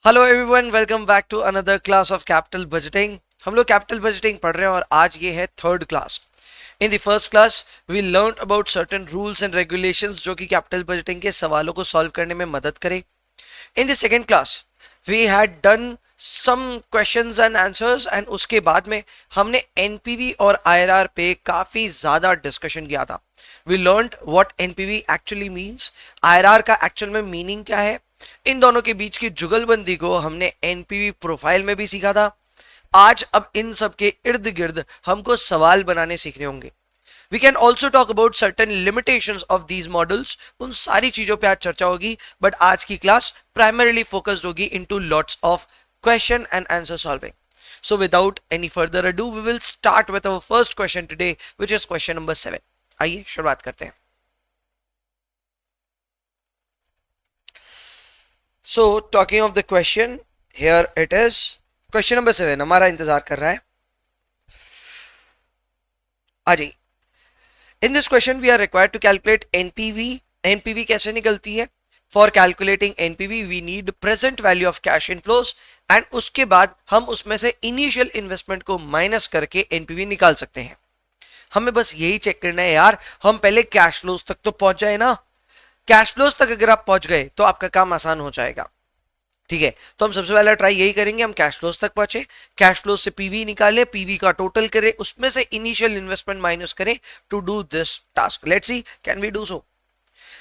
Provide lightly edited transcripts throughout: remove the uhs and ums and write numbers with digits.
Hello everyone, welcome back to another class of capital budgeting. हम लोग capital budgeting पढ़ रहे हैं और आज ये है third class. In the first class we learn about certain rules and regulations जो कि कैपिटल बजटिंग के सवालों को सॉल्व करने में मदद करें। In the second class we had done some questions and answers and उसके बाद में हमने एनपीवी और आईआरआर पे काफी ज्यादा डिस्कशन किया था। We learned what NPV actually means, IRR का एक्चुअल में मीनिंग क्या है। इन दोनों के बीच की जुगलबंदी को हमने एनपीवी प्रोफाइल में भी सीखा था। आज अब इन सब के इर्द गिर्द हमको सवाल बनाने सीखने होंगे। We can also talk about certain limitations of these models. उन सारी चीजों पे आज चर्चा होगी, बट आज की क्लास प्राइमरीली फोकस्ड होगी into lots of question and answer solving. So without any further ado, we will start with our first question today, which is question number 7. आइए शुरुआत करते हैं। So talking of the question, here it is. Question number 7 हमारा इंतजार कर रहा है। आ जाइए। In this question we are required to calculate NPV. NPV कैसे निकलती है? For calculating NPV we need present value of cash inflows and उसके बाद हम उसमें से initial investment को माइनस करके NPV निकाल सकते हैं। हमें बस यही चेक करना है यार, हम पहले कैश फ्लोज तक तो पहुंच जाए ना। कैश फ्लोज तक अगर आप पहुंच गए तो आपका काम आसान हो जाएगा। ठीक है, तो हम सबसे पहला ट्राई यही करेंगे, हम कैश फ्लोज तक पहुंचे, कैश फ्लोज से पीवी निकाले, पीवी का टोटल करें, उसमें से इनिशियल इन्वेस्टमेंट माइनस करें to do this task. Let's see can we do so.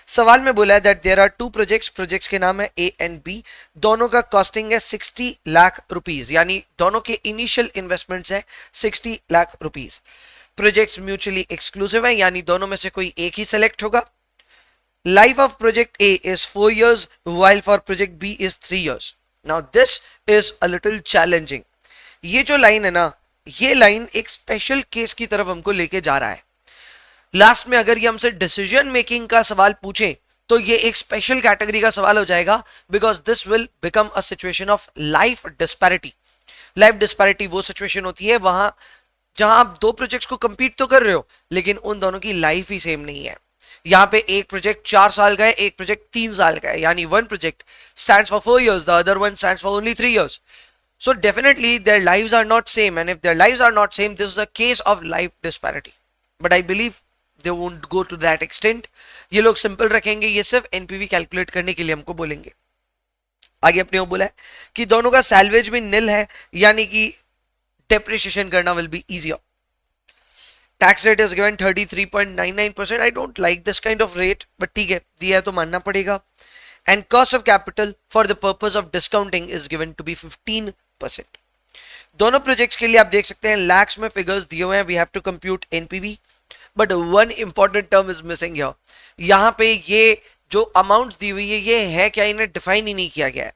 सवाल में बोला है that there are two projects के नाम है ए एंड बी। दोनों का कॉस्टिंग है 60 लाख रुपीज, यानी दोनों के इनिशियल इन्वेस्टमेंट्स है 60 lakh rupees. Projects mutually exclusive है, यानी दोनों में से कोई एक ही सेलेक्ट होगा। Life of project A is 4 years while for project B is 3 years. Now this is a little challenging. ये जो लाइन है ना, ये लाइन एक स्पेशल केस की तरफ हमको लेके जा रहा है। लास्ट में अगर ये हमसे डिसीजन मेकिंग का सवाल पूछे तो ये एक स्पेशल कैटेगरी का सवाल हो जाएगा, because this will become a situation of life disparity. Life disparity वो सिचुएशन होती है वहां जहां आप दो प्रोजेक्ट्स को कंपीट तो कर रहे हो लेकिन उन दोनों की लाइफ ही सेम नहीं है। यहाँ पे एक प्रोजेक्ट 4 साल का है, एक प्रोजेक्ट 3 साल का है, यानी one project stands for 4 years, the other one stands for only 3 years. So definitely their lives are not same, and if their lives are not same, this is a case of life disparity. But I believe they won't go to that extent. ये लोग simple रखेंगे, ये सिर्फ NPV calculate करने के लिए हमको बोलेंगे। आगे अपने को बोला है कि दोनों का सैल्वेज भी निल है, यानी कि डेप्रिसिएशन करना will be easier. Tax rate is given 33.99%। I don't like this kind of rate, but ठीक है, दिया है तो मानना पड़ेगा। And cost of capital for the purpose of discounting is given to be 15%। दोनों प्रोजेक्ट्स के लिए आप देख सकते हैं लैक्स में फिगर्स दिए हुए हैं। We have to compute NPV, but one important term is missing here. यहाँ पे ये जो अमाउंट दी हुई है ये है क्या, इन्हें डिफाइन ही नहीं किया गया है।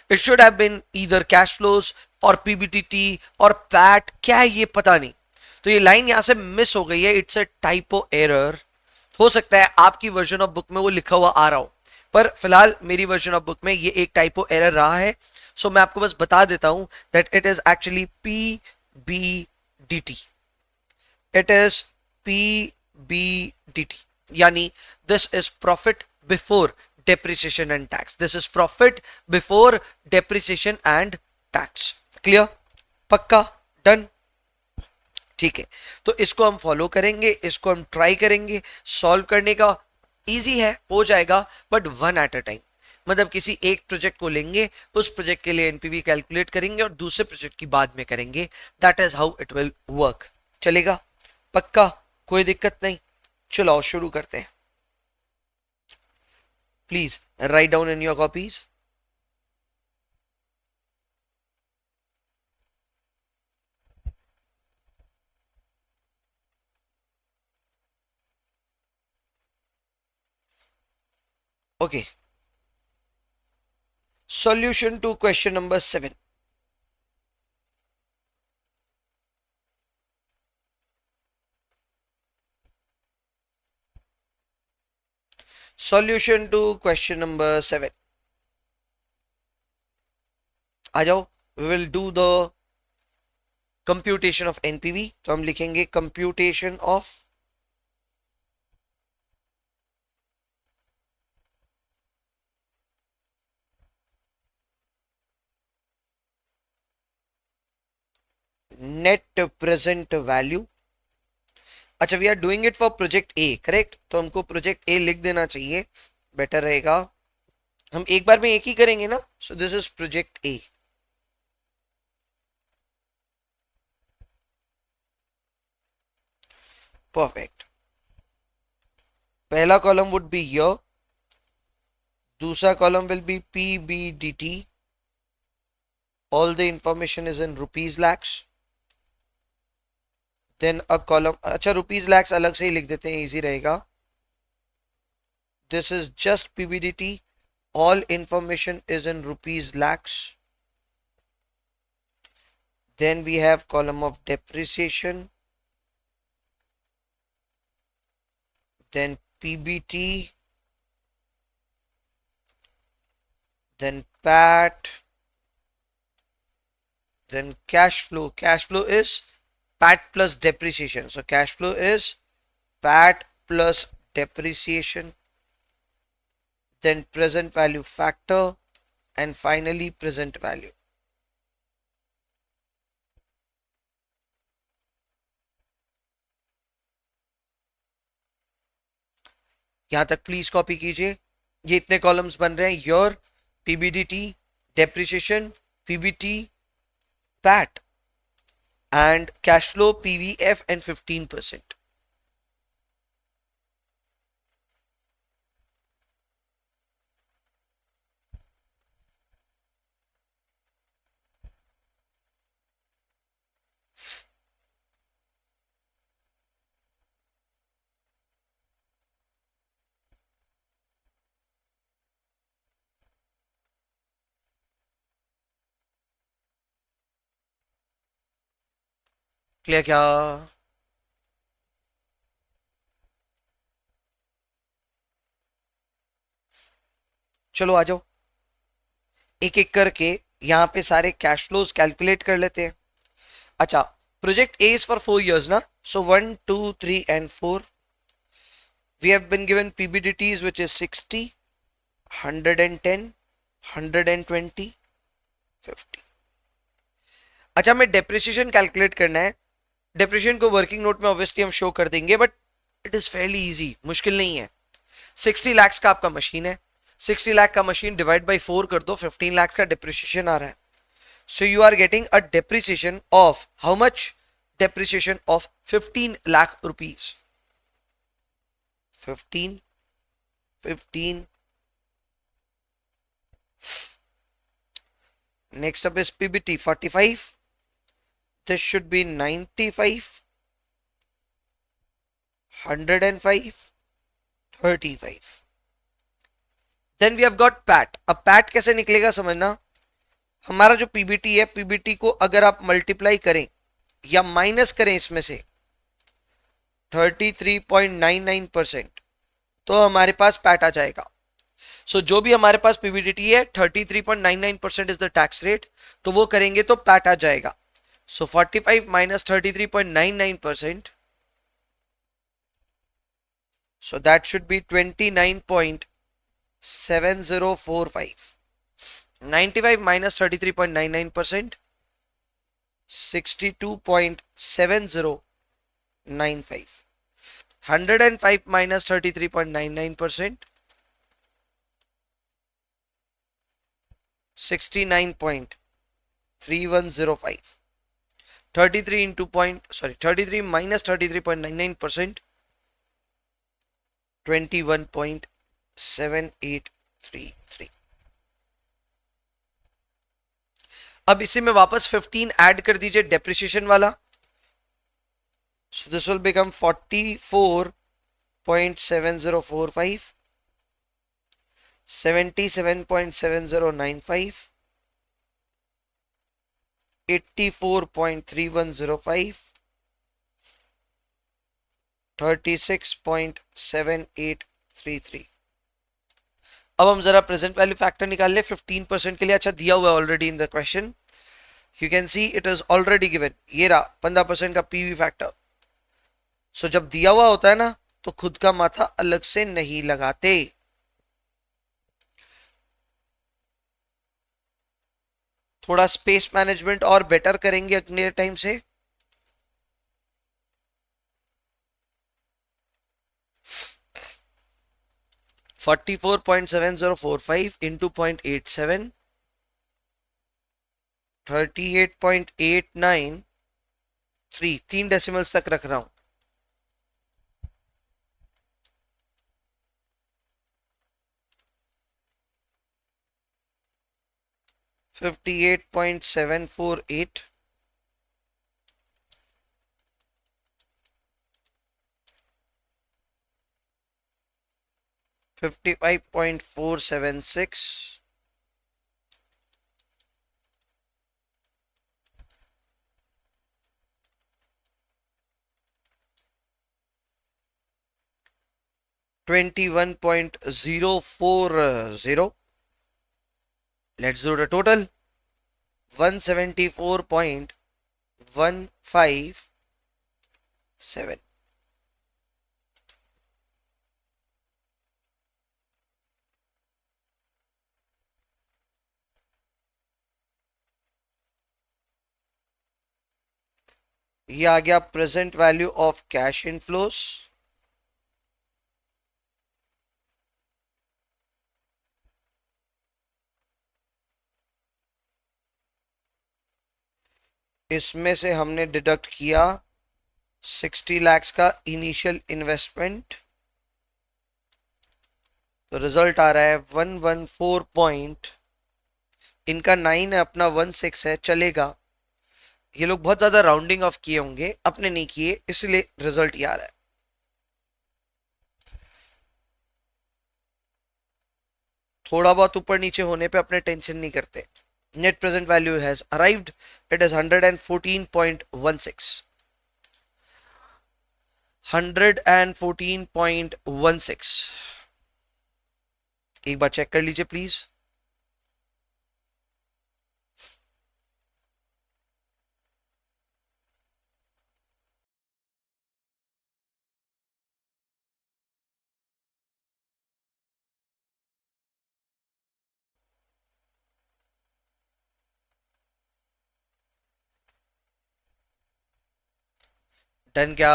It should have been either cash flows और पीबीटीटी और पैट, क्या है ये पता नहीं। तो ये लाइन यहां से मिस हो गई है, इट्स अ टाइपो एरर। हो सकता है आपकी वर्जन ऑफ बुक में वो लिखा हुआ आ रहा हो, पर फिलहाल मेरी वर्जन ऑफ बुक में ये एक टाइपो एरर रहा है। सो मैं आपको बस बता देता हूं that it is actually P B D T. It is P B D T, यानी this is profit before depreciation and tax. This is profit before depreciation and tax. Clear? पक्का? डन? ठीक है, तो इसको हम फॉलो करेंगे, इसको हम ट्राई करेंगे सॉल्व करने का। इजी है, हो जाएगा, but one at a time. मतलब किसी एक प्रोजेक्ट को लेंगे, उस प्रोजेक्ट के लिए एनपीवी कैलकुलेट करेंगे और दूसरे प्रोजेक्ट की बाद में करेंगे। That is how it will work. चलेगा? पक्का? कोई दिक्कत नहीं? चलो शुरू करते हैं। Please write down in your copies. Okay. Solution to question number 7. Solution to question number 7. आ जाओ। We will do the computation of NPV. तो हम लिखेंगे computation of net present value. अच्छा, we are doing it for project A, correct, तो हमको project A लिख देना चाहिए, बेटर रहेगा। हम एक बार में एक ही करेंगे ना, so this is project A. Perfect. पहला कॉलम वुड बी यर, दूसरा column will be PBDT, all the information is in rupees lakhs, then a column, अच्छा रुपीज लैक्स अलग से ही लिख देते हैं, इजी रहेगा। This is just PBDT, all information is in rupees lakhs, then we have column of depreciation, then PBT, then PAT, then cash flow. Cash flow is PAT plus depreciation, so cash flow is PAT plus depreciation, then present value factor, and finally present value. यहां तक please copy कीजिए। ये इतने columns बन रहे हैं, your, PBDT, depreciation, PBT, PAT, and cash flow, PVF, and 15%. Clear क्या? चलो आ जाओ, एक एक करके यहां पे सारे कैश फ्लोज कैलकुलेट कर लेते हैं। अच्छा, project A is for 4 years ना, सो 1, 2, 3 and 4, we have been given PBDTs which is 60, 110, 120, 50। अच्छा, हमें डेप्रिसिएशन कैलकुलेट करना है। डेप्रिसिएशन को वर्किंग नोट में ऑब्वियसली हम शो कर देंगे, but it is fairly easy, मुश्किल नहीं है। 60 लाख का आपका मशीन है, 60 लाख का मशीन डिवाइड बाई 4 कर दो, 15 लाख का डिप्रिसिएशन आ रहा है। So you are getting a depreciation of how much? Depreciation of 15 lakh rupees. 15, 15. Next up is PBT 45. This should be 95, 105, 35. Then we have got PAT. अब PAT कैसे निकलेगा समझना। हमारा जो PBT है, PBT को अगर आप मल्टीप्लाई करें या माइनस करें इसमें से 33.99%, तो हमारे पास पैट आ जाएगा। सो जो भी हमारे पास PBDT है 33.99% इज द टैक्स रेट, तो वो करेंगे तो पैट आ जाएगा। सो 45 minus 33.99%, so that should be 29.7045. 95 minus 33.99%, 62.7095. 105 minus 33.99%, 69.3105. 33 into 33 minus 33.99%, 21.783. अब इसी में वापस 15 ऐड कर दीजिए डेप्रिसिएशन वाला, सो दिस विल बिकम 44.7045, 77.7095, 84.3105, 36.7833। अब हम जरा प्रेजेंट वैल्यू फैक्टर निकाल ले 15% के लिए। अच्छा, दिया हुआ है already in the question, you can see it is already given. ये रहा 15% का PV फैक्टर। सो जब दिया हुआ होता है ना, तो खुद का माथा अलग से नहीं लगाते। थोड़ा स्पेस मैनेजमेंट और बेटर करेंगे अगले टाइम से। $44.7045 इंटू 0.87, 38.893, 3 डेसिमल्स तक रख रहा हूं। $58.748, 55.476, 21.040. Let's do the total. 174.157. ये आ गया present value of cash inflows. इसमें से हमने डिडक्ट किया 60 lakhs का इनिशियल इन्वेस्टमेंट, तो रिजल्ट आ रहा है 114 पॉइंट, इनका 9 है, अपना 16 है, चलेगा। ये लोग बहुत ज्यादा राउंडिंग ऑफ किए होंगे, अपने नहीं किए, इसलिए रिजल्ट ये आ रहा है। थोड़ा बहुत ऊपर नीचे होने पे अपने टेंशन नहीं करते। Net present value has arrived, it is 114.16, 114.16। एक बार चेक कर लीजिए प्लीज। डन क्या?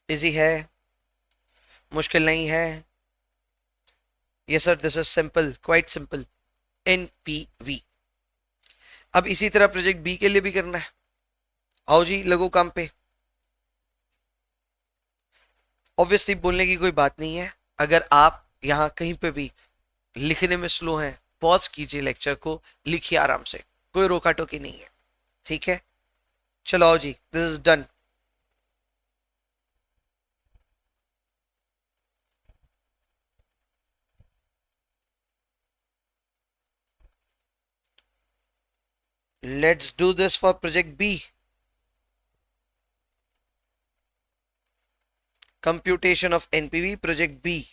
इजी है, मुश्किल नहीं है। Yes sir, this is simple, quite simple. NPV. अब इसी तरह प्रोजेक्ट बी के लिए भी करना है। आओ जी, लगो काम पे। ऑब्वियसली बोलने की कोई बात नहीं है। अगर आप यहाँ कहीं पे भी लिखने में स्लो हैं, पॉज कीजिए लेक्चर को, लिखिए आराम से, कोई रोका टोकी नहीं है, ठीक है? चलो आओ जी, this is done. Let's do this for project B. Computation of NPV project B.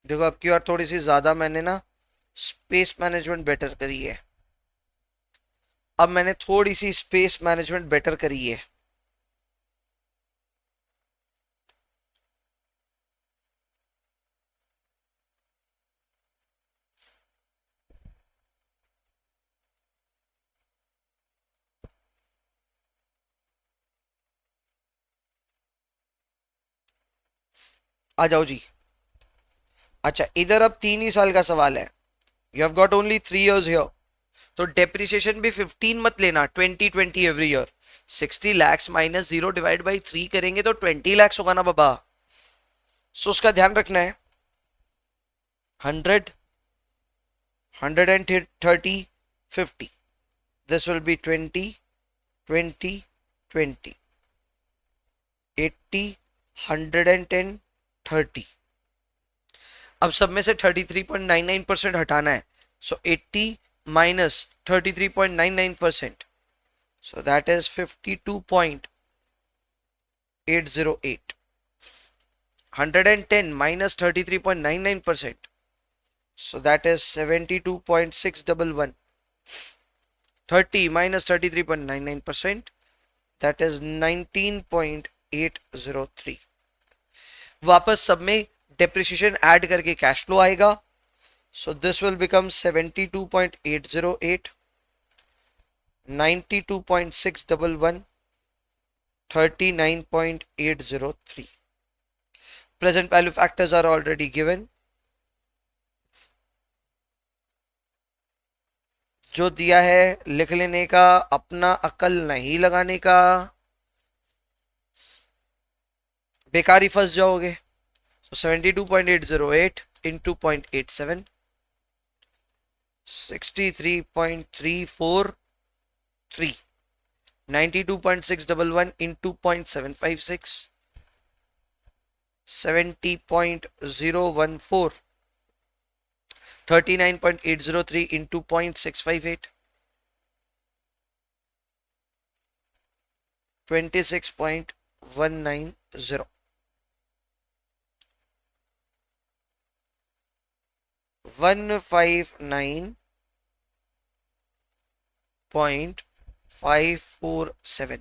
देखो अब की और थोड़ी सी ज्यादा मैंने ना स्पेस मैनेजमेंट बेटर करी है। अब मैंने थोड़ी सी स्पेस मैनेजमेंट बेटर करी है। आ जाओ जी। अच्छा, इधर अब 3 ही साल का सवाल है। You have got only 3 years here, तो डेप्रिसिएशन भी 15 मत लेना, 20 every year. 60 lakhs minus 0 divide by 3 करेंगे तो 20 lakhs होगा ना बाबा। सो उसका ध्यान रखना है। 100, 130, 50, दिस विल बी 20, 20, 20, 80, 110, 30। अब सब में से 33.99% हटाना है। सो 80 minus 33.99%, So that is 52.808. 110 minus 33.99%. So that is 72.611. 30 minus 33.99%. That is 19.803. वापस सब में डेप्रिसिएशन ऐड करके कैश फ्लो आएगा. So this will become 72.808, 92.611, 39.803. Present value factors are already given. जो दिया है लिख लेने का, अपना अकल नहीं लगाने का, बेकारी फंस जाओगे. So 72.808 into 0.87, 63.343, 92.611 into 0.756, 70.014, 39.803 into 0.658, 26.190. 159.547.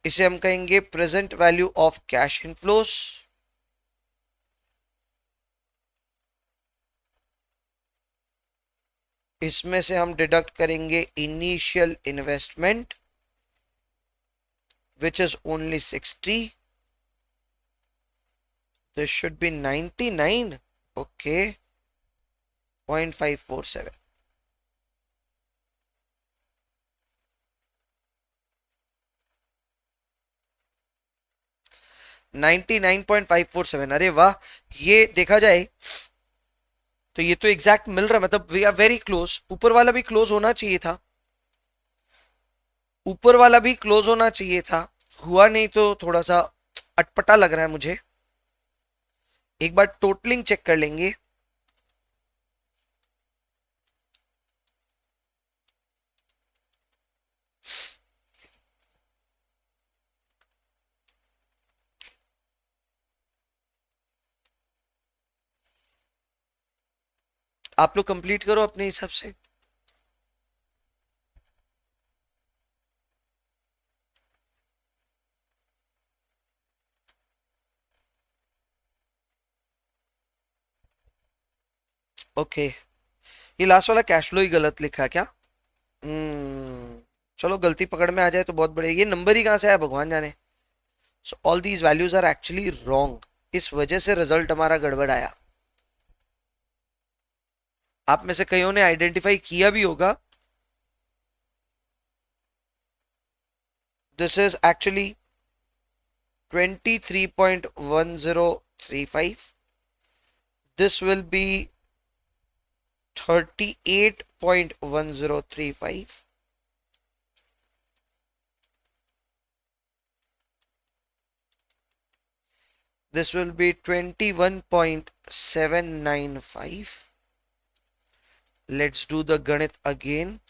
इसे हम कहेंगे present value of cash inflows. इसमें से हम डिडक्ट करेंगे initial investment which is only 60. This should be 99. Okay. 0.547. $99.547. अरे वाह, ये देखा जाए तो ये तो एग्जैक्ट मिल रहा है. मतलब वी आर वेरी क्लोज. ऊपर वाला भी क्लोज होना चाहिए था. ऊपर वाला भी क्लोज होना चाहिए था. हुआ नहीं तो थोड़ा सा अटपटा लग रहा है मुझे. एक बार टोटलिंग चेक कर लेंगे. आप लोग कंप्लीट करो अपने हिसाब से. ओके. ये लास्ट वाला कैश फ्लो ही गलत लिखा है क्या? चलो गलती पकड़ में आ जाए तो बहुत बढ़िया. ये नंबर ही कहां से आया भगवान जाने. So all these values are actually wrong. इस वजह से रिजल्ट हमारा गड़बड़ आया. आप में से कईयों ने आइडेंटिफाई किया भी होगा. This is actually 23.1035. This will be 38.1035. This will be 21.795. Let's do the Ganit again.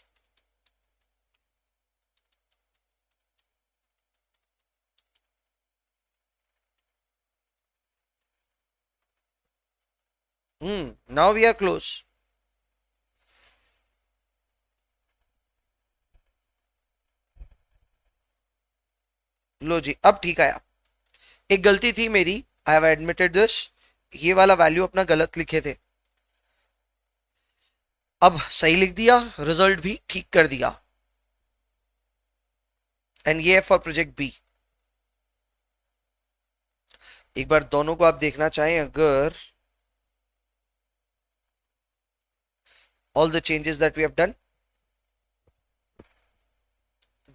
Now we are close. लो जी, अब ठीक आया. एक गलती थी मेरी. I have admitted this. ये वाला वैल्यू अपना गलत लिखे थे. अब सही लिख दिया. रिजल्ट भी ठीक कर दिया. एंड ये है फॉर प्रोजेक्ट बी. एक बार दोनों को आप देखना चाहें, अगर all the changes that we have done,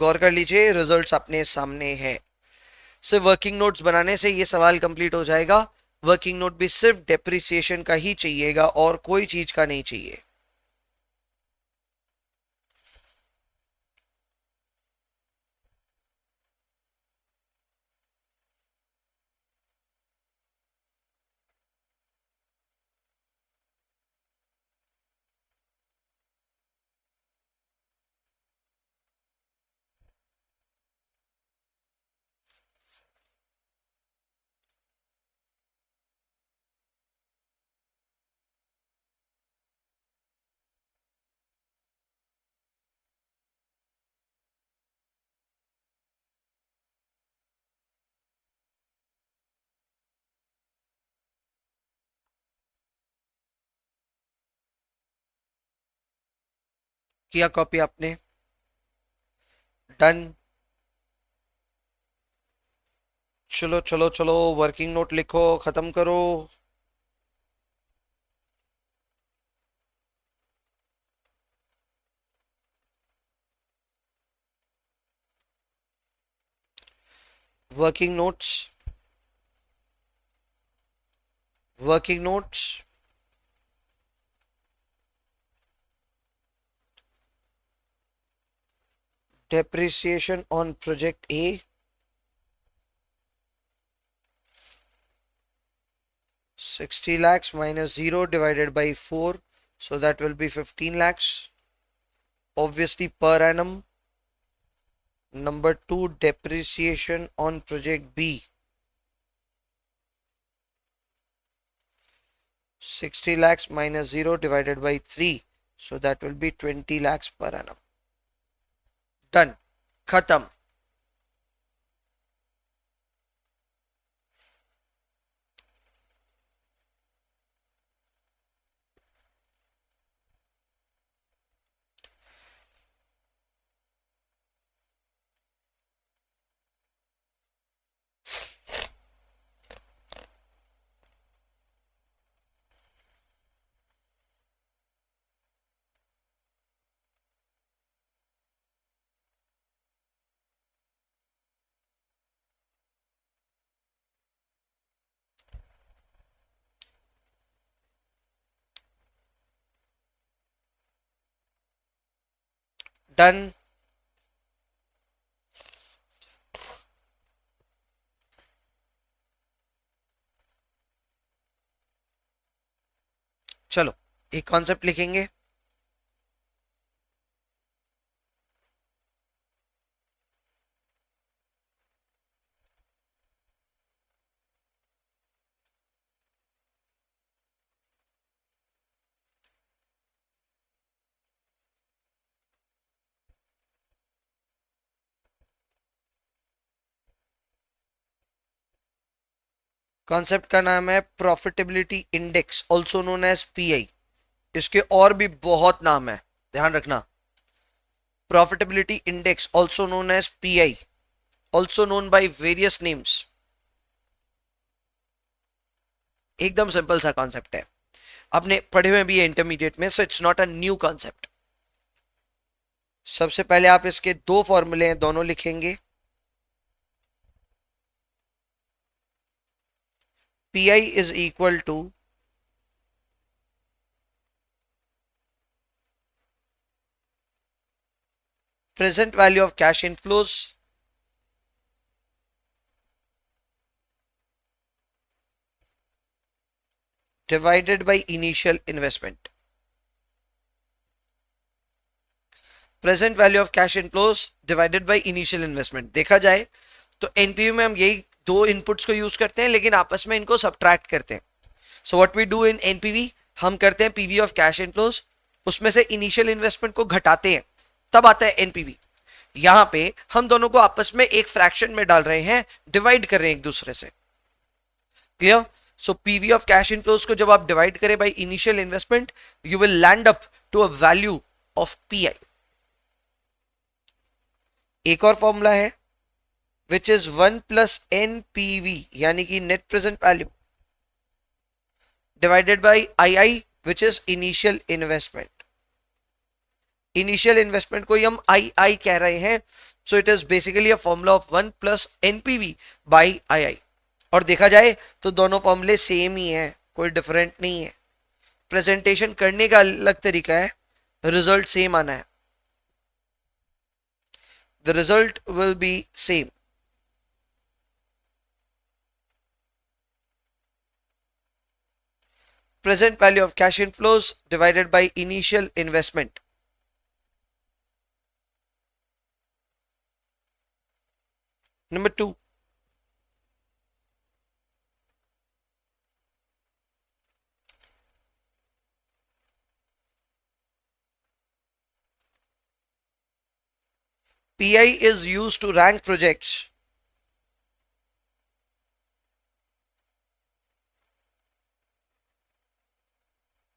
गौर कर लीजिए. रिजल्ट्स अपने सामने है. सिर्फ वर्किंग नोट्स बनाने से ये सवाल कंप्लीट हो जाएगा. वर्किंग नोट भी सिर्फ डेप्रिसिएशन का ही चाहिएगा और कोई चीज का नहीं चाहिए. किया कॉपी आपने, डन। चलो चलो चलो, वर्किंग नोट लिखो, खत्म करो। Working notes, working notes. Depreciation on project A, 60 lakhs minus 0 divided by 4, so that will be 15 lakhs, obviously per annum. Number 2, depreciation on project B, 60 lakhs minus 0 divided by 3, so that will be 20 lakhs per annum. Done. Khatam. Done. चलो एक concept लिखेंगे। Concept का नाम है profitability index, also known as PI. इसके और भी बहुत नाम है, ध्यान रखना। Profitability index, also known as PI, also known by various names. एकदम सिंपल सा कॉन्सेप्ट है, आपने पढ़े हुए भी है इंटरमीडिएट में, so it's not a new concept. सबसे पहले आप इसके दो फॉर्मूले हैं, दोनों लिखेंगे। PI is equal to present value of cash inflows divided by initial investment। Present value of cash inflows divided by initial investment. देखा जाए तो एनपीवी में हम यही दो इनपुट्स को यूज करते हैं, लेकिन आपस में इनको सब्ट्रैक्ट करते हैं। So what we do in NPV, हम करते हैं पीवी ऑफ कैश इनफ्लोज, उसमें से इनिशियल इन्वेस्टमेंट को घटाते हैं, तब आता है एनपीवी। यहां पे हम दोनों को आपस में एक फ्रैक्शन में डाल रहे हैं, डिवाइड कर रहे हैं एक दूसरे से। Clear? So PV of cash inflows को जब आप डिवाइड करें by initial investment, you will land up to a value of PI. एक और फॉर्मूला है विच इज 1 प्लस एनपीवी, यानी कि net present value, divided by I which is initial investment. Initial investment को ही हम आई कह रहे हैं, सो it is basically a formula of 1 plus NPV by I. और देखा जाए तो दोनों फॉर्मूले सेम ही है, कोई डिफरेंट नहीं है। प्रेजेंटेशन करने का अलग तरीका है, रिजल्ट सेम आना है। The result will be same. Present value of cash inflows divided by initial investment। Number 2, PI is used to rank projects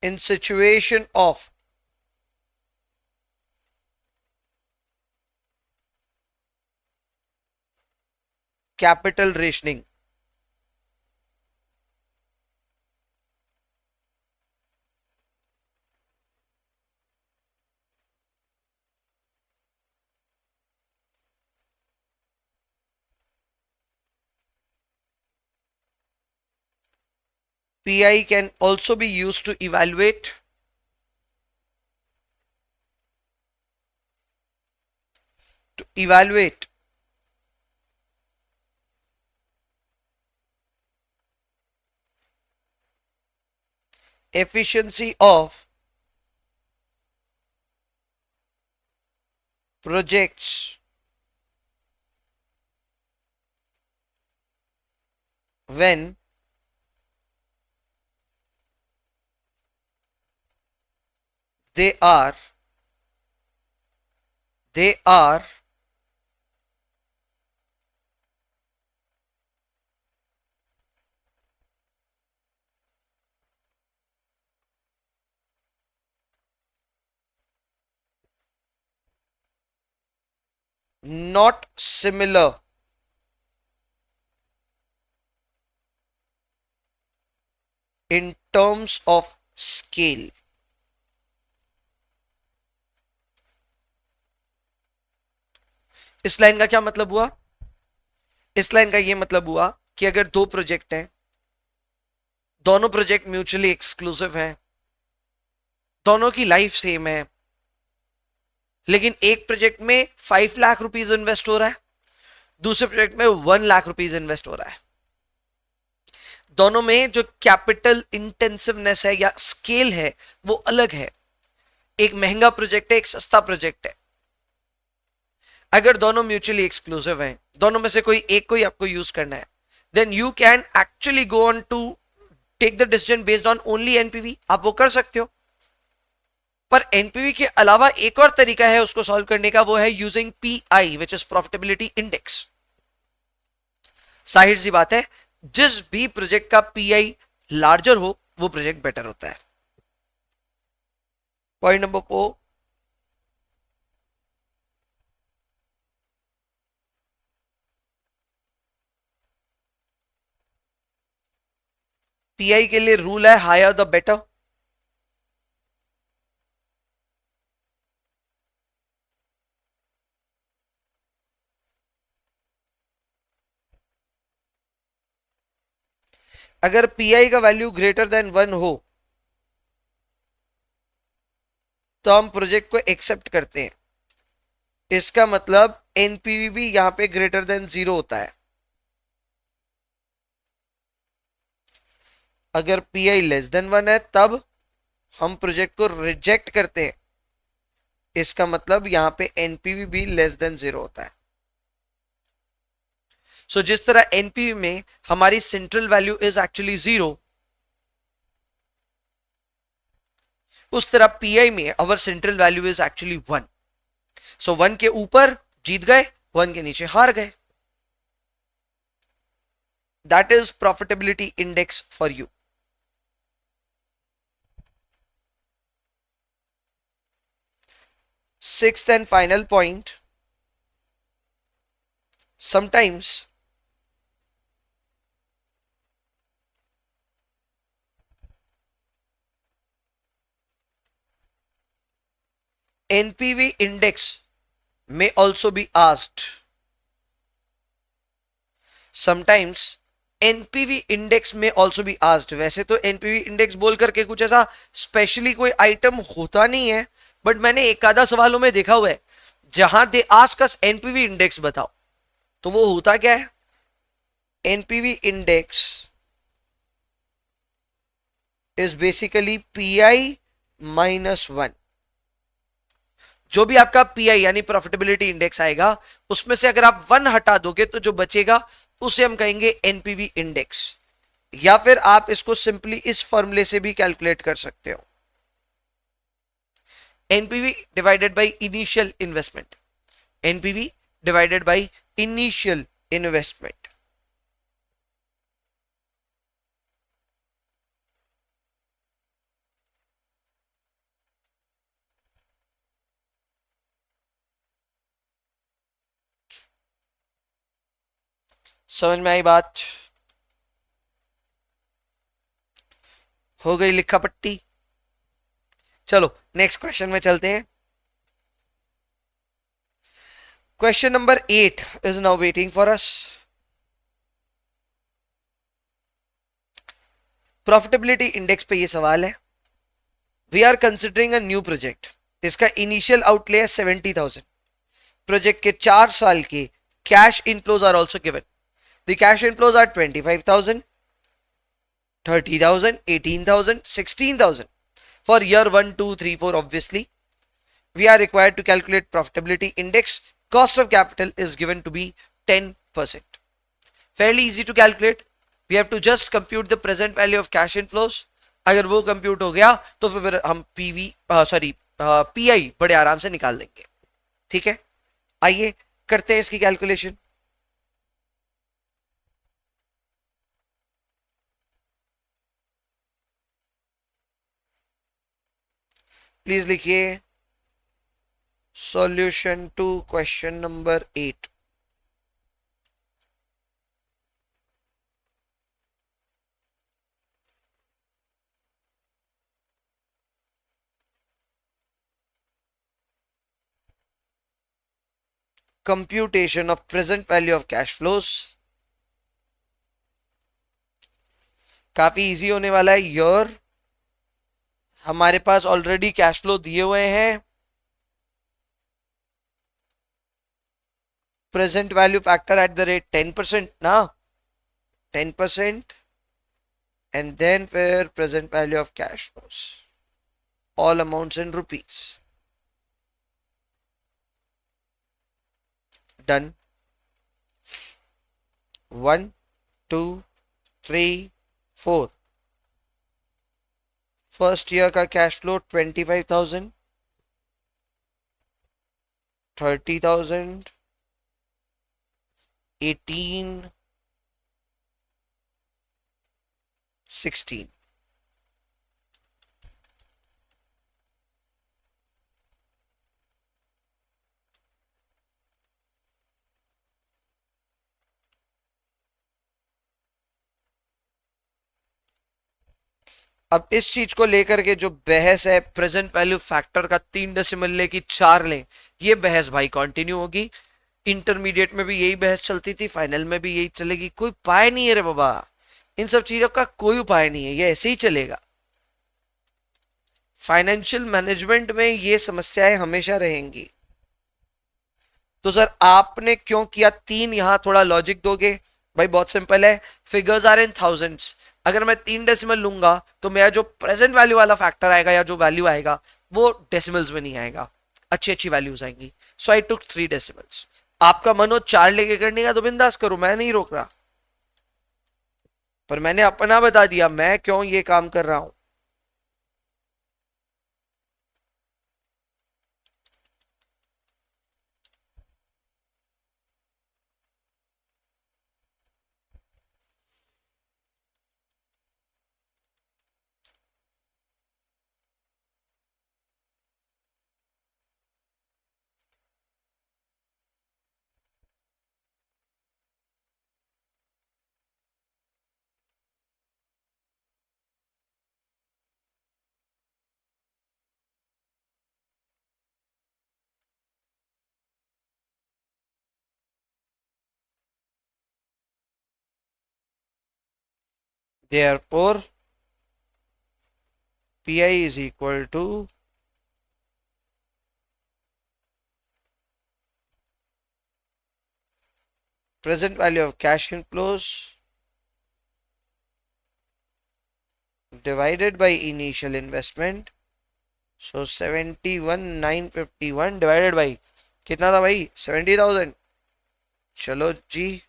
in situation of capital rationing. PI can also be used to evaluate efficiency of projects when they are they are not similar in terms of scale। इस line का क्या मतलब हुआ? इस line का ये मतलब हुआ कि अगर दो प्रोजेक्ट हैं, दोनों प्रोजेक्ट म्यूचुअली एक्सक्लूसिव हैं, दोनों की लाइफ सेम है, लेकिन एक प्रोजेक्ट में 5 लाख रुपीज इन्वेस्ट हो रहा है, दूसरे प्रोजेक्ट में 1 लाख रुपीज इन्वेस्ट हो रहा है। दोनों में जो कैपिटल इंटेंसिवनेस है या स्केल है वो अलग है। एक महंगा प्रोजेक्ट है, एक सस्ता प्रोजेक्ट है। अगर दोनों म्यूचुअली एक्सक्लूसिव हैं, दोनों में से कोई एक को ही आपको यूज करना है, then you can actually go on to take the decision based on only NPV. आप वो कर सकते हो, पर एनपीवी के अलावा एक और तरीका है उसको सॉल्व करने का, वो है using pi which is profitability index. जाहिर सी बात है, जिस भी प्रोजेक्ट का पीआई लार्जर हो वो प्रोजेक्ट बेटर होता है। पॉइंट नंबर 4, पीआई के लिए रूल है हायर द बेटर। अगर पीआई का वैल्यू ग्रेटर देन 1 हो तो हम प्रोजेक्ट को एक्सेप्ट करते हैं। इसका मतलब एनपीवी भी यहां पे ग्रेटर देन 0 होता है। अगर पीआई लेस देन 1 है तब हम प्रोजेक्ट को रिजेक्ट करते हैं। इसका मतलब यहां पे एनपीवी भी लेस देन 0 होता है। सो जिस तरह एनपीवी में हमारी सेंट्रल वैल्यू इज एक्चुअली 0, उस तरह पीआई में अवर सेंट्रल वैल्यू इज एक्चुअली 1। सो 1 के ऊपर जीत गए, 1 के नीचे हार गए। That is profitability index for you. Sixth and final point, sometimes NPV index may also be asked. Sometimes NPV index में ऑल्सो बी आस्ड। वैसे तो एनपीवी इंडेक्स बोल करके कुछ ऐसा स्पेशली कोई आइटम होता नहीं है, बट मैंने एक आधा सवालों में देखा हुआ है जहां they ask us NPV index बताओ, तो वो होता क्या है? NPV index is basically pi -1। जो भी आपका पीआई यानी प्रॉफिटेबिलिटी इंडेक्स आएगा, उसमें से अगर आप 1 हटा दोगे तो जो बचेगा उसे हम कहेंगे एनपीवी इंडेक्स। या फिर आप इसको सिंपली इस फॉर्मूले से भी कैलकुलेट कर सकते हो, NPV divided by initial investment. NPV divided by initial investment. समझ में आई बात? हो गई लिखा पट्टी। चलो नेक्स्ट क्वेश्चन में चलते हैं। Question number 8 is now waiting for us. Profitability index पे ये सवाल है। We are considering a new project. इसका इनिशियल आउटले है 70,000। प्रोजेक्ट के 4 साल के cash inflows are also given. The cash inflows are 25,000, 30,000, 18,000, 16,000 for year 1, 2, 3, 4. Obviously, we are required to calculate profitability index. Cost of capital is given to be 10%. Fairly easy to calculate. We have to just compute the present value of cash inflows. अगर वो compute हो गया तो फिर हम PV sorry pi बड़े आराम से निकाल देंगे। ठीक है, आइए करते हैं इसकी कैलकुलेशन। प्लीज लिखिए solution to question number 8। Computation of present value of cash flows. काफी इजी होने वाला है। ईयर हमारे पास ऑलरेडी कैश फ्लो दिए हुए हैं। Present value factor at the rate 10% ना, 10%, एंड देन फिर present value of cash flows, all amounts in rupees. Done. 1, 2, 3, 4। First year का कैश फ्लो 25,000, 30,000, 18, 16। अब इस चीज को लेकर के जो बहस है, प्रेजेंट वैल्यू फैक्टर का 3 डेसिमल ले कि 4 ले, ये बहस भाई कंटिन्यू होगी। इंटरमीडिएट में भी यही बहस चलती थी, फाइनल में भी यही चलेगी। कोई उपाय नहीं है रे बाबा, इन सब चीजों का कोई उपाय नहीं है, ये ऐसे ही चलेगा। फाइनेंशियल मैनेजमेंट में ये समस्याएं हमेशा रहेंगी। तो सर आपने क्यों किया 3? यहां थोड़ा लॉजिक दोगे भाई? बहुत सिंपल है, फिगर्स आर इन थाउजेंड्स। अगर मैं 3 डेसिमल लूंगा तो मेरा जो प्रेजेंट वैल्यू वाला फैक्टर आएगा या जो वैल्यू आएगा वो डेसिमल्स में नहीं आएगा, अच्छी अच्छी वैल्यूज आएंगी। सो आई टुक 3 डेसिमल्स। आपका मन हो 4 लेके करने का तो बिंदास करो, मैं नहीं रोक रहा, पर मैंने अपना बता दिया मैं क्यों ये काम कर रहा हूं। Therefore, PI is equal to present value of cash inflows divided by initial investment. So 71,951 divided by कितना था भाई? 70,000। चलो जी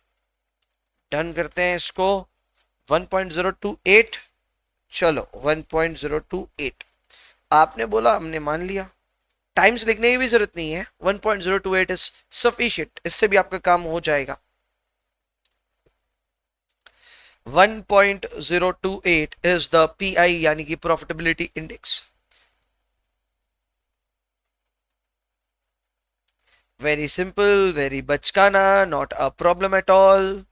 डन करते हैं इसको। 1.028। चलो 1.028 आपने बोला, हमने मान लिया। टाइम्स लिखने की भी जरूरत नहीं है, 1.028 इज सफिशिएंट, इससे भी आपका काम हो जाएगा। 1.028 is the PI यानी कि profitability index. Very simple, very बचकाना, not a problem at all.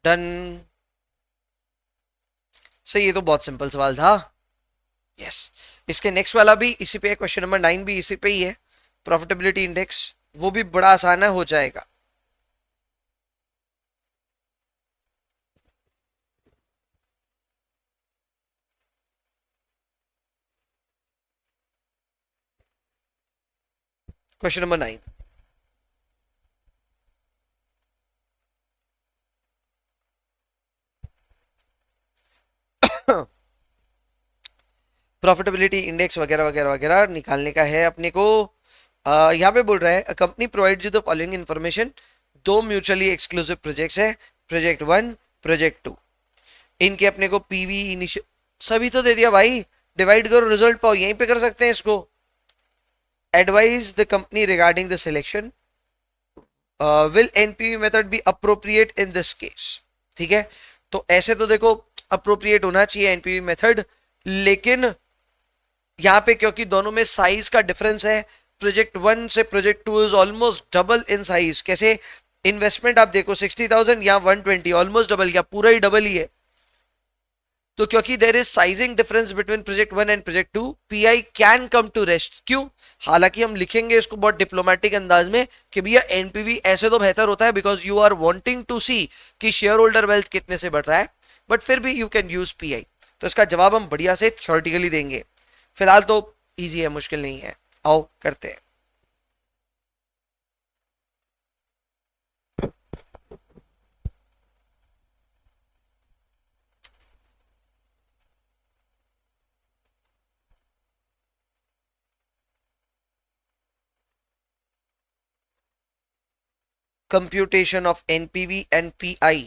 Done. सही, ये तो बहुत सिंपल सवाल था। यस। इसके नेक्स्ट वाला भी इसी पे है, क्वेश्चन नंबर 9 भी इसी पे ही है, प्रॉफिटेबिलिटी इंडेक्स। वो भी बड़ा आसान है, हो जाएगा। Question number 9। प्रॉफिटेबिलिटी इंडेक्स वगैरह वगैरह वगैरह निकालने का है अपने को। यहाँ पे बोल रहा है, a company provides you the following information. दो म्यूचुअली एक्सक्लूसिव प्रोजेक्ट्स है, प्रोजेक्ट 1, प्रोजेक्ट 2। इनके अपने को पीवी इनिशियल सभी तो दे दिया भाई। डिवाइड करो, रिजल्ट पाओ, यहीं पे कर सकते हैं इसको। Advise the company regarding the selection, will NPV method be appropriate in this case. ठीक है, तो ऐसे तो देखो अप्रोप्रिएट होना चाहिए एनपीवी मेथड, लेकिन यहाँ पे क्योंकि दोनों में साइज का डिफरेंस है, प्रोजेक्ट 1 से project 2 is almost double in size. कैसे? इन्वेस्टमेंट आप देखो 60,000 या 120, ऑलमोस्ट डबल, या पूरा ही डबल ही है। तो क्योंकि there is sizing difference between project 1 and project 2, PI can come to rest. क्यों? हालांकि हम लिखेंगे इसको बहुत डिप्लोमेटिक अंदाज में कि भैया एनपीवी ऐसे तो बेहतर होता है, because you are wanting to see कि शेयर होल्डर वेल्थ कितने से बढ़ रहा है, बट फिर भी यू कैन यूज पीआई। तो इसका जवाब हम बढ़िया से थ्योरेटिकली देंगे। फिलहाल तो इजी है, मुश्किल नहीं है। आओ करते हैं। Computation of NPV and PI.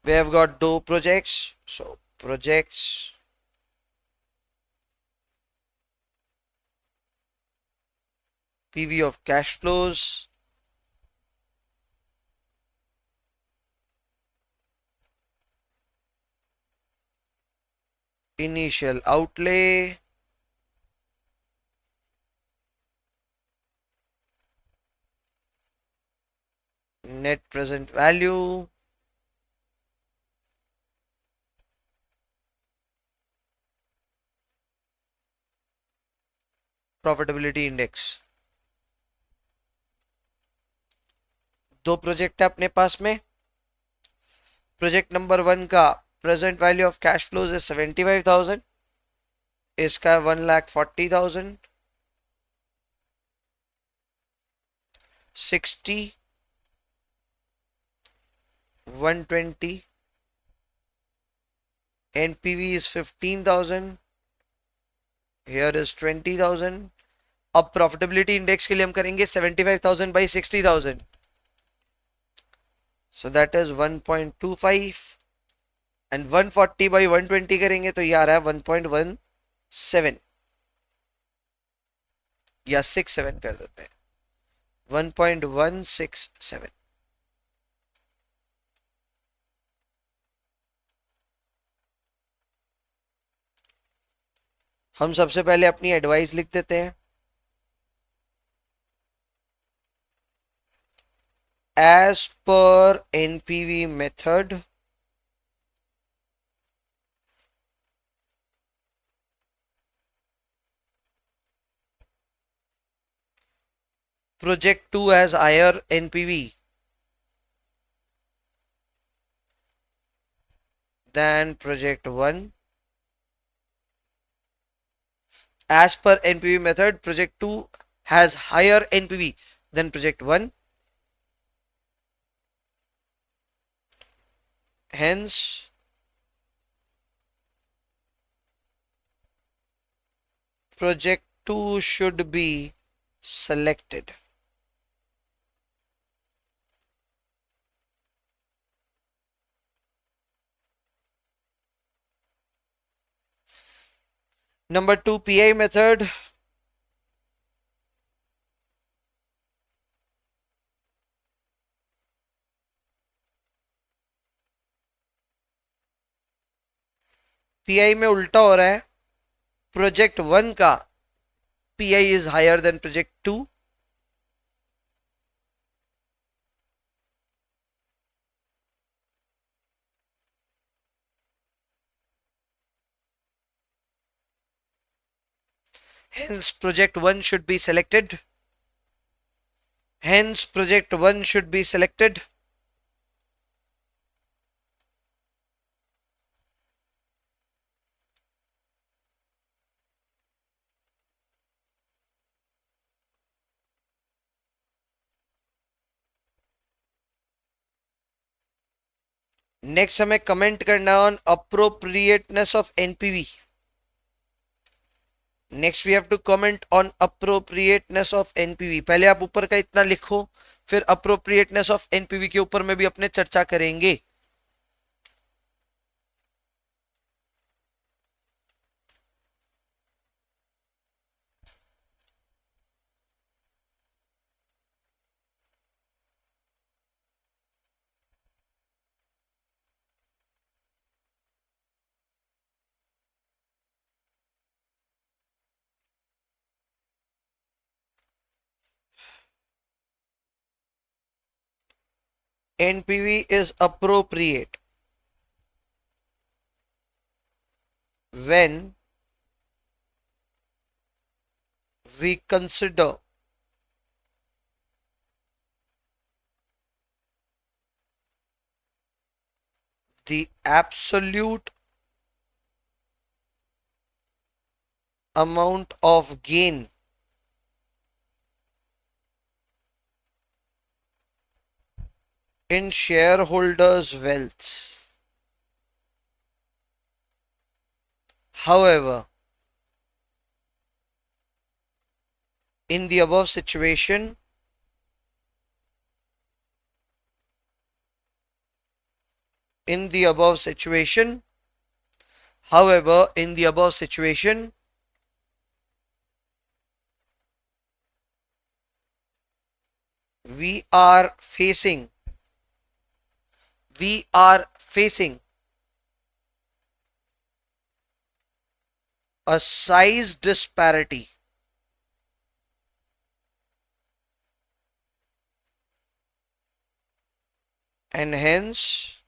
We have got two projects. So projects, PV of cash flows, initial outlay, net present value, profitability index। दो प्रोजेक्ट है अपने पास में। प्रोजेक्ट नंबर 1 का present value of cash flows is 75,000, इसका 1,40,000। 60, 120, NPV is 15,000, here is 20,000। अब profitability index के लिए हम करेंगे 75,000 by 60,000, so that is 1.25, and 140 by 120 करेंगे तो ये आ रहा है 1.17, या 67 कर देते हैं, 1.167। हम सबसे पहले अपनी एडवाइस लिख देते हैं। As per NPV method, project 2 has higher NPV than project 1। As per NPV method, project 2 has higher NPV than project 1, hence project 2 should be selected। Number 2, PI method। PI में उल्टा हो रहा है, प्रोजेक्ट 1 का PI is higher than project 2, Hence project 1 should be selected. Hence project 1 should be selected. Next हमें comment करना on appropriateness of NPV. Next we have to comment on appropriateness of NPV. पहले आप ऊपर का इतना लिखो, फिर अप्रोप्रिएटनेस ऑफ एनपीवी के ऊपर में भी अपने चर्चा करेंगे. NPV is appropriate when we consider the absolute amount of gain in shareholders' wealth. However, in the above situation, however, in the above situation, we are facing a size disparity and hence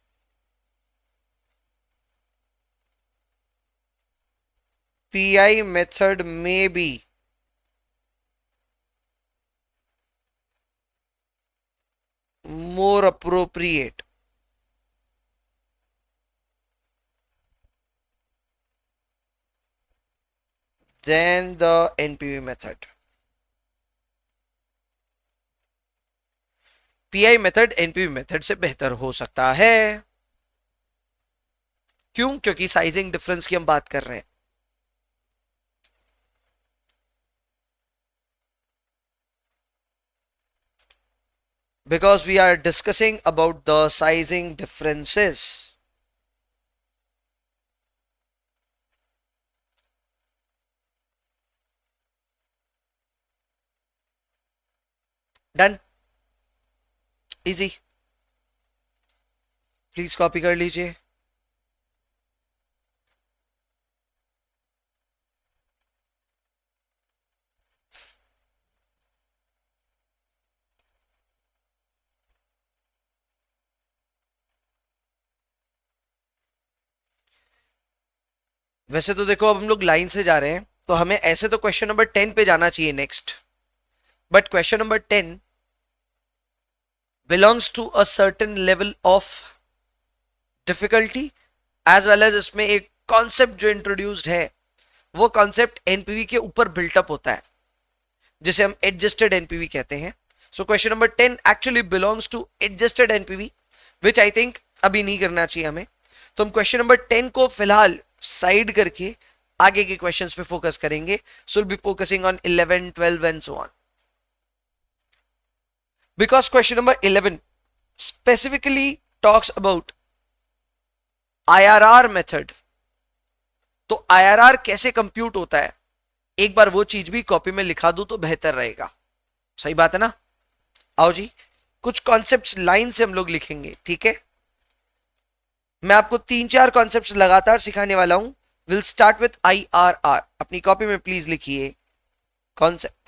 PI method may be more appropriate than the NPV method. PI method NPV method से बेहतर हो सकता है. क्यों? क्योंकि sizing difference की हम बात कर रहे हैं. Because we are discussing about the sizing differences. Done. Easy. Please copy कर लीजिए. वैसे तो देखो अब हम लोग लाइन से जा रहे हैं, तो हमें ऐसे तो क्वेश्चन नंबर 10 पे जाना चाहिए next. But question number 10 belongs to a certain level of difficulty as well as इसमें एक कॉन्सेप्ट जो इंट्रोड्यूस्ड है वो कॉन्सेप्ट एनपीवी के ऊपर बिल्टअप होता है, जिसे हम एडजस्टेड एनपीवी कहते हैं. So question number 10 actually belongs to adjusted NPV which I think अभी नहीं करना चाहिए हमें. तो हम क्वेश्चन नंबर 10 को फिलहाल साइड करके आगे के क्वेश्चंस पे फोकस करेंगे. So will be focusing on 11, 12 and so on. Because question number 11 specifically talks about IRR method. तो IRR कैसे कंप्यूट होता है, एक बार वो चीज भी कॉपी में लिखा दूं तो बेहतर रहेगा. सही बात है ना? आओ जी, कुछ कॉन्सेप्ट्स लाइन से हम लोग लिखेंगे. ठीक है, मैं आपको 3-4 कॉन्सेप्ट्स लगातार सिखाने वाला हूं. Will start with IRR. अपनी कॉपी में प्लीज लिखिए concept.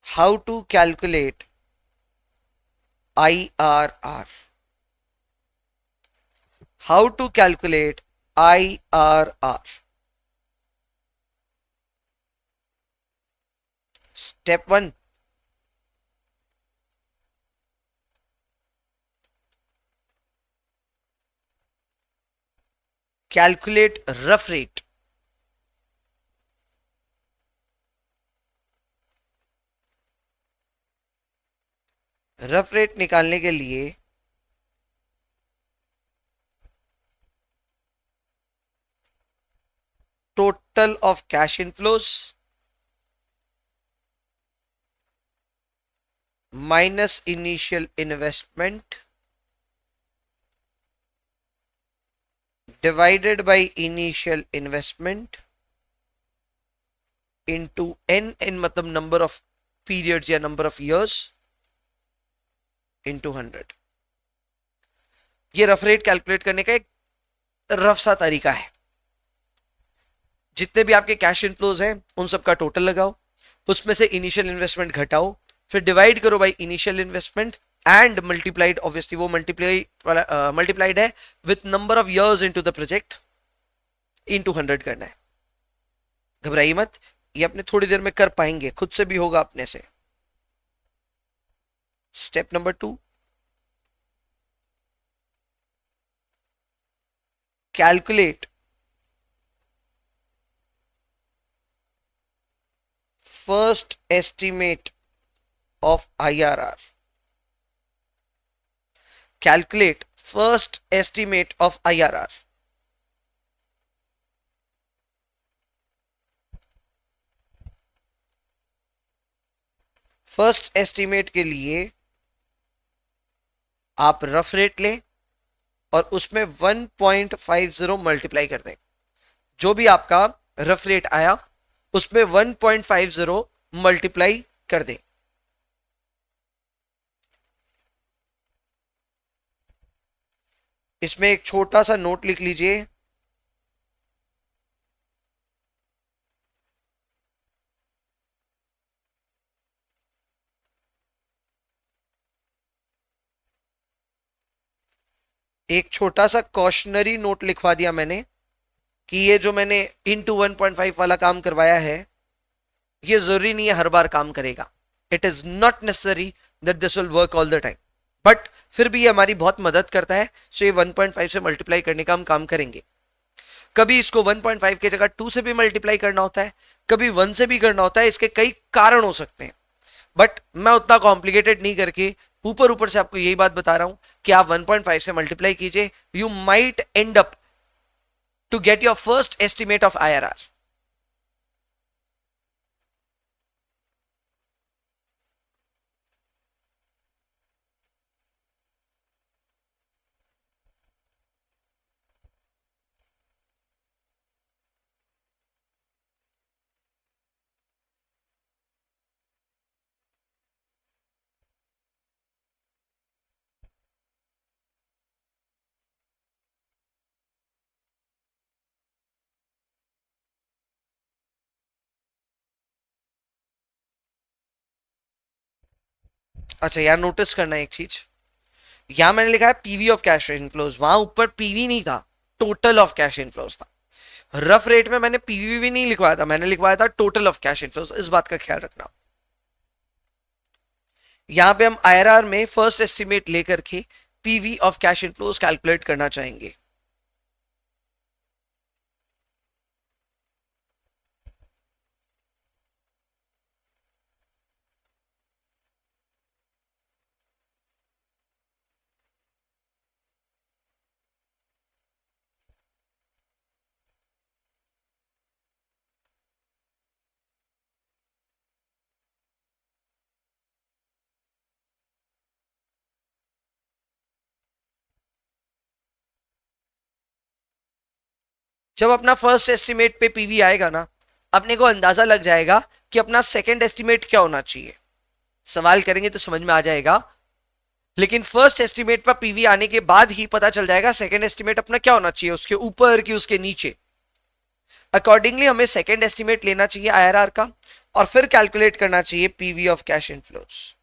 How to calculate IRR. How to calculate IRR? Step 1. Calculate rough rate. Rough rate निकालने के लिए total of cash inflows minus initial investment divided by initial investment into n मतलब number of periods या number of years into 100. ये rough rate calculate करने का एक rough सा तरीका है. जितने भी आपके कैश इनफ्लोज हैं उन सब का टोटल लगाओ, उसमें से इनिशियल इन्वेस्टमेंट घटाओ, फिर डिवाइड करो bye initial investment and multiplied, obviously वो मल्टीप्लाइड है with number of years into the project into 100 करना है. घबराइए मत, ये अपने थोड़ी देर में कर पाएंगे, खुद से भी होगा अपने से. Step number 2, calculate first estimate of IRR. Calculate first estimate of IRR. First estimate के लिए आप रफ रेट लें और उसमें 1.50 मल्टीप्लाई कर दें. जो भी आपका रफ रेट आया उसमें 1.50 मल्टीप्लाई कर दें. इसमें एक छोटा सा नोट लिख लीजिए. एक छोटा सा कॉशनरी नोट लिखवा दिया मैंने कि ये जो मैंने इनटू 1.5 वाला काम करवाया है ये जरूरी नहीं है हर बार काम करेगा. It is not necessary that this will work all the time, but फिर भी ये हमारी बहुत मदद करता है. सो ये 1.5 से मल्टीप्लाई करने का हम काम करेंगे. कभी इसको 1.5 की जगह 2 से भी मल्टीप्लाई करना होता है, कभी 1 से भी करना होता है. इसके कई कारण हो सकते हैं, बट मैं उतना कॉम्प्लिकेटेड नहीं करके ऊपर ऊपर से आपको यही बात बता रहा हूं कि आप 1.5 से मल्टीप्लाई कीजिए. You might and up to get your first estimate of IRR. अच्छा, यार नोटिस करना है एक चीज. यहां मैंने लिखा है पीवी ऑफ कैश इनफ्लोज, वहां ऊपर पीवी नहीं था, टोटल ऑफ कैश इनफ्लोज था. रफ रेट में मैंने पीवी भी नहीं लिखवाया था, मैंने लिखवाया था टोटल ऑफ कैश इनफ्लोज. इस बात का ख्याल रखना. यहां पे हम आईआरआर में फर्स्ट एस्टिमेट लेकर के PV of cash inflows calculate करना चाहेंगे. जब अपना फर्स्ट एस्टिमेट पे पीवी आएगा ना, अपने को अंदाजा लग जाएगा कि अपना सेकंड एस्टिमेट क्या होना चाहिए. सवाल करेंगे तो समझ में आ जाएगा, लेकिन फर्स्ट एस्टिमेट पर पीवी आने के बाद ही पता चल जाएगा सेकंड एस्टिमेट अपना क्या होना चाहिए, उसके ऊपर कि उसके नीचे. अकॉर्डिंगली हमें सेकंड एस्टिमेट लेना चाहिए आईआरआर का और फिर कैलकुलेट करना चाहिए PV of cash inflows.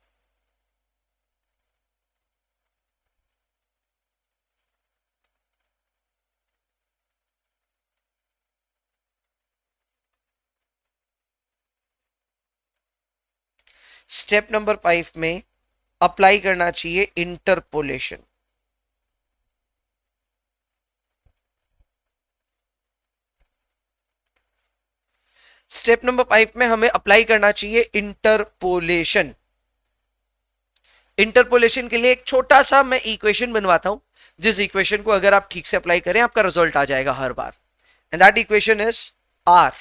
Step number 5 में अप्लाई करना चाहिए इंटरपोलेशन। स्टेप नंबर 5 में हमें अप्लाई करना चाहिए इंटरपोलेशन। इंटरपोलेशन के लिए एक छोटा सा मैं इक्वेशन बनवाता हूं, जिस इक्वेशन को अगर आप ठीक से अप्लाई करें आपका रिजल्ट आ जाएगा हर बार। And that equation is R.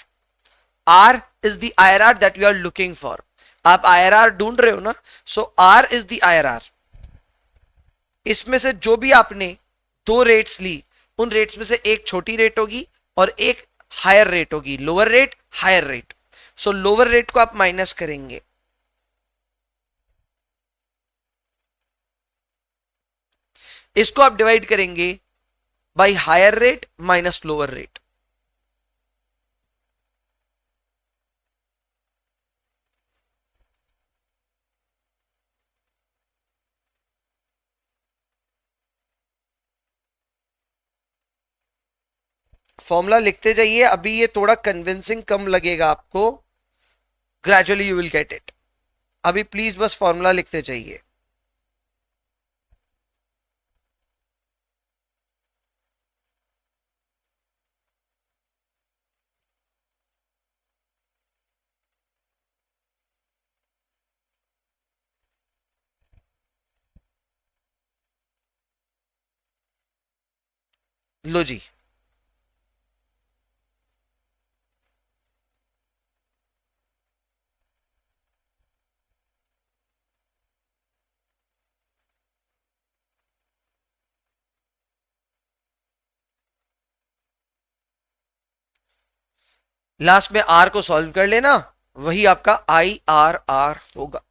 R is the IRR that you are looking for. आप आईआरआर ढूंढ रहे हो ना, so R is the IRR. इसमें से जो भी आपने दो रेट्स ली, उन रेट्स में से एक छोटी रेट होगी और एक हायर रेट होगी, lower rate higher rate. So lower rate को आप माइनस करेंगे, इसको आप डिवाइड करेंगे by higher rate minus lower rate. Formula लिखते जाइए, अभी ये थोड़ा कन्विंसिंग कम लगेगा आपको, gradually you will get it. अभी प्लीज बस फॉर्मूला लिखते जाइए। लो जी, लास्ट में आर को सॉल्व कर लेना, वही आपका आई आर आर होगा।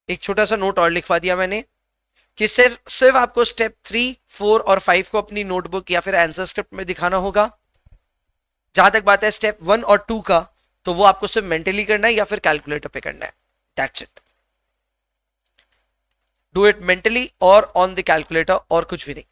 एक छोटा सा नोट और लिखवा दिया मैंने कि सिर्फ सिर्फ आपको स्टेप 3, 4 और 5 को अपनी नोटबुक या फिर आंसर स्क्रिप्ट में दिखाना होगा। जहां तक बात है स्टेप 1 और 2 का, तो वो आपको सिर्फ मेंटली करना है या फिर कैलकुलेटर पे करना है। That's it. Do it mentally और ऑन द कैलकुलेटर, और कुछ भी नहीं।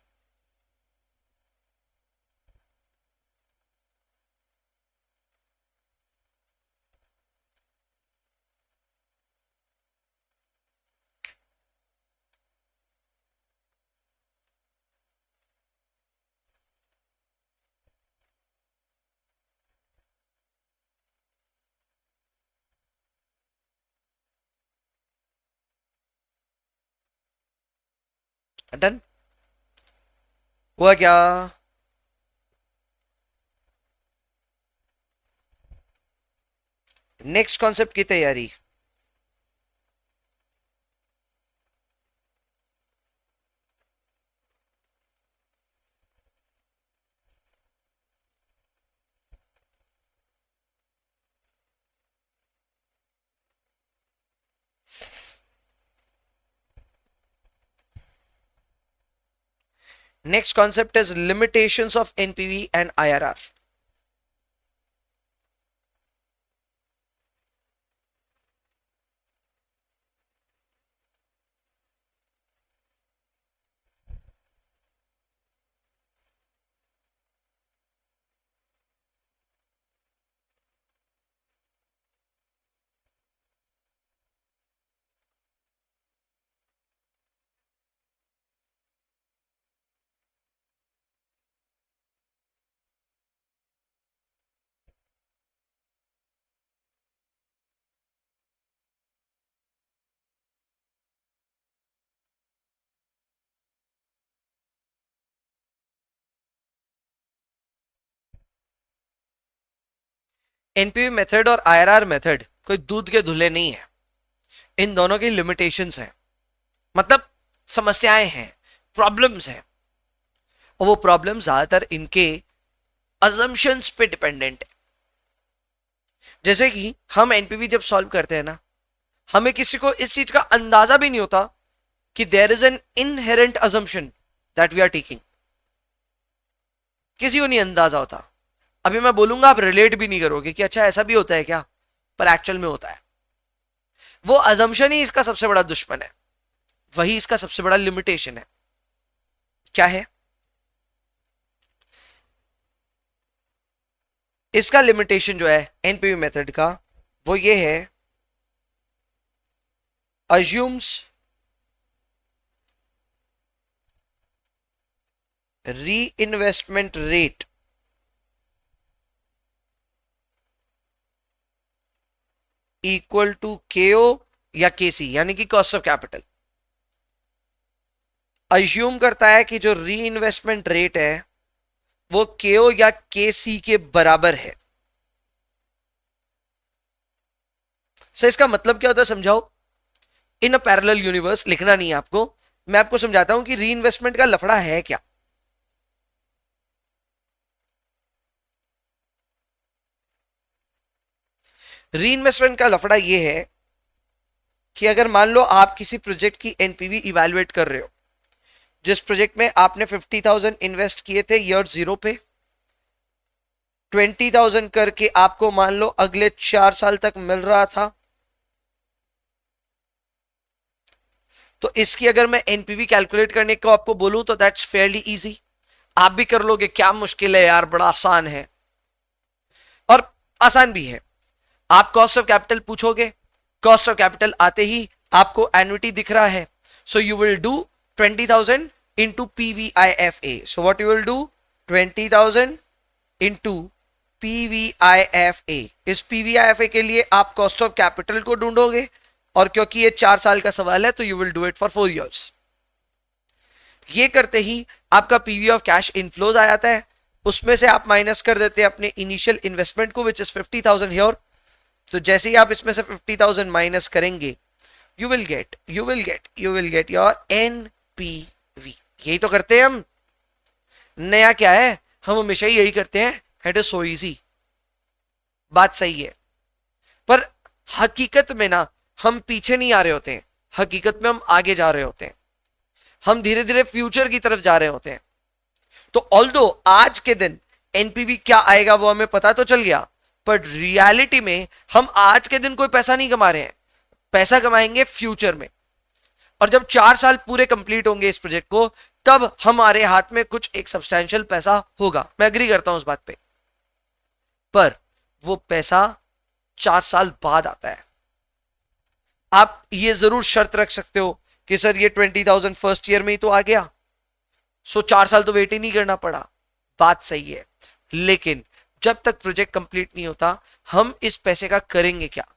डन हुआ क्या? नेक्स्ट कॉन्सेप्ट की तैयारी। Next concept is limitations of NPV and IRR. NPV method और आईआरआर मेथड कोई दूध के धुले नहीं है, इन दोनों की लिमिटेशंस हैं। मतलब समस्याएं हैं, प्रॉब्लम्स हैं, और वो प्रॉब्लम ज्यादातर इनके अजम्पशंस पे डिपेंडेंट है। जैसे कि हम एनपीवी जब सॉल्व करते हैं ना, हमें किसी को इस चीज का अंदाजा भी नहीं होता कि there is an inherent assumption that we are taking, किसी को नहीं अंदाजा होता। अभी मैं बोलूंगा, आप रिलेट भी नहीं करोगे कि अच्छा ऐसा भी होता है क्या, पर एक्चुअल में होता है। वो अजम्पशन ही इसका सबसे बड़ा दुश्मन है, वही इसका सबसे बड़ा लिमिटेशन है। क्या है इसका लिमिटेशन जो है एनपीवी मेथड का, वो ये है, assumes reinvestment rate equal to KO या केसी, यानी कि कॉस्ट ऑफ कैपिटल। अज्यूम करता है कि जो री इन्वेस्टमेंट रेट है वो केओ या केसी के बराबर है। सर इसका मतलब क्या होता है समझाओ। इन अ पैरेलल यूनिवर्स, लिखना नहीं है आपको, मैं आपको समझाता हूं कि री इन्वेस्टमेंट का लफड़ा है क्या। री इन्वेस्टमेंट का लफड़ा यह है कि अगर मान लो आप किसी प्रोजेक्ट की एनपीवी इवैल्यूएट कर रहे हो, जिस प्रोजेक्ट में आपने 50,000 इन्वेस्ट किए थे ईयर 0 पे, 20,000 करके आपको मान लो अगले 4 साल तक मिल रहा था, तो इसकी अगर मैं एनपीवी कैलकुलेट करने को आपको बोलूं तो दैट्स फेयरली इजी, आप भी कर लोगे। क्या मुश्किल है यार, बड़ा आसान है, और आसान भी है। आप कॉस्ट ऑफ कैपिटल पूछोगे, कॉस्ट ऑफ कैपिटल आते ही आपको एन्युटी दिख रहा है, so you will do 20,000 into PVIFA. So what you will do, 20,000 into PVIFA. इस PVIFA के लिए आप कॉस्ट ऑफ कैपिटल को ढूंढोगे, और क्योंकि ये 4 साल का सवाल है तो you will do it for 4 years. ये करते ही आपका पीवी ऑफ कैश इनफ्लोज आ जाता है, उसमें से आप माइनस कर देते हैं अपने इनिशियल इन्वेस्टमेंट को, विच इज 50,000 हियर। तो जैसे ही आप इसमें से 50,000 माइनस करेंगे, you will get your NPV. यही तो करते हैं हम, नया क्या है, हम हमेशा ही यही करते हैं। इट इज सो इजी, बात सही है, पर हकीकत में ना हम पीछे नहीं आ रहे होते हैं, हकीकत में हम आगे जा रहे होते हैं, हम धीरे धीरे फ्यूचर की तरफ जा रहे होते हैं। तो ऑल्दो आज के दिन एनपीवी क्या आएगा वो हमें पता तो चल गया, पर रियलिटी में हम आज के दिन कोई पैसा नहीं कमा रहे हैं, पैसा कमाएंगे फ्यूचर में। और जब 4 साल पूरे कंप्लीट होंगे इस प्रोजेक्ट को, तब हमारे हाथ में कुछ एक सब्सटैंशियल पैसा होगा, मैं एग्री करता हूं उस बात पे, पर वो पैसा 4 साल बाद आता है। आप ये जरूर शर्त रख सकते हो कि सर ये 20,000 फर्स्ट ईयर में ही तो आ गया, सो 4 साल तो वेट ही नहीं करना पड़ा। बात सही है, लेकिन जब तक प्रोजेक्ट कंप्लीट नहीं होता हम इस पैसे का करेंगे क्या,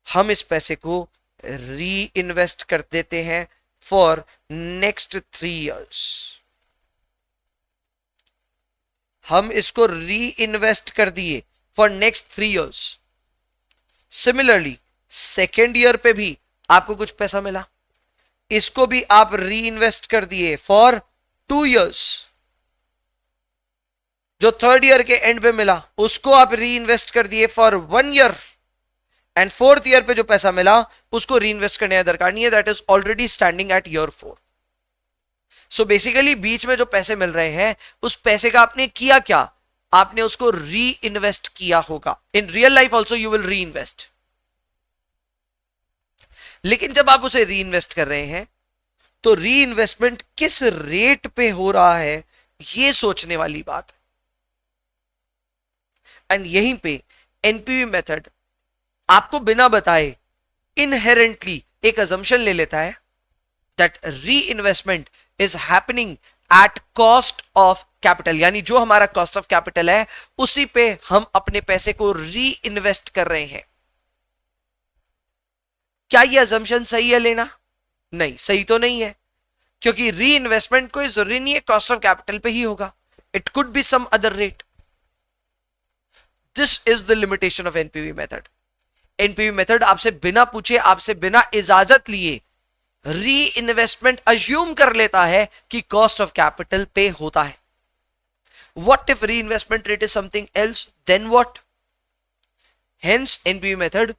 हम इस पैसे को री इन्वेस्ट कर देते हैं फॉर नेक्स्ट 3 years। हम इसको री इन्वेस्ट कर दिए for next 3 years। Similarly second year पे भी आपको कुछ पैसा मिला, इसको भी आप री इन्वेस्ट कर दिए फॉर 2 years। जो थर्ड ईयर के एंड पे मिला उसको आप री इन्वेस्ट कर दिए for 1 year, and fourth year पे जो पैसा मिला उसको री इन्वेस्ट करने का दरकार नहीं है, that is already standing at year 4। So basically बीच में जो पैसे मिल रहे हैं उस पैसे का आपने किया क्या, आपने उसको री इन्वेस्ट किया होगा। In real life also you will री इन्वेस्ट, लेकिन जब आप उसे री इन्वेस्ट कर रहे हैं तो री इन्वेस्टमेंट किस रेट पे हो रहा है ये सोचने वाली बात है। एंड यहीं पे एनपीवी मेथड आपको बिना बताए इनहेरेंटली एक अजम्पशन ले लेता है दैट री investment is happening at cost of capital, यानी जो हमारा कॉस्ट ऑफ कैपिटल है उसी पे हम अपने पैसे को री इन्वेस्ट कर रहे हैं। क्या यह अजम्पशन सही है लेना? नहीं, सही तो नहीं है, क्योंकि री इन्वेस्टमेंट कोई जरूरी नहीं है कॉस्ट ऑफ कैपिटल पे ही होगा, it could be some other rate. This is the limitation of NPV method. NPV method आपसे बिना पूछे, आपसे बिना इजाजत लिए री इन्वेस्टमेंट अज्यूम कर लेता है कि कॉस्ट ऑफ कैपिटल पे होता है. What if reinvestment rate is something else? Then what? Hence NPV method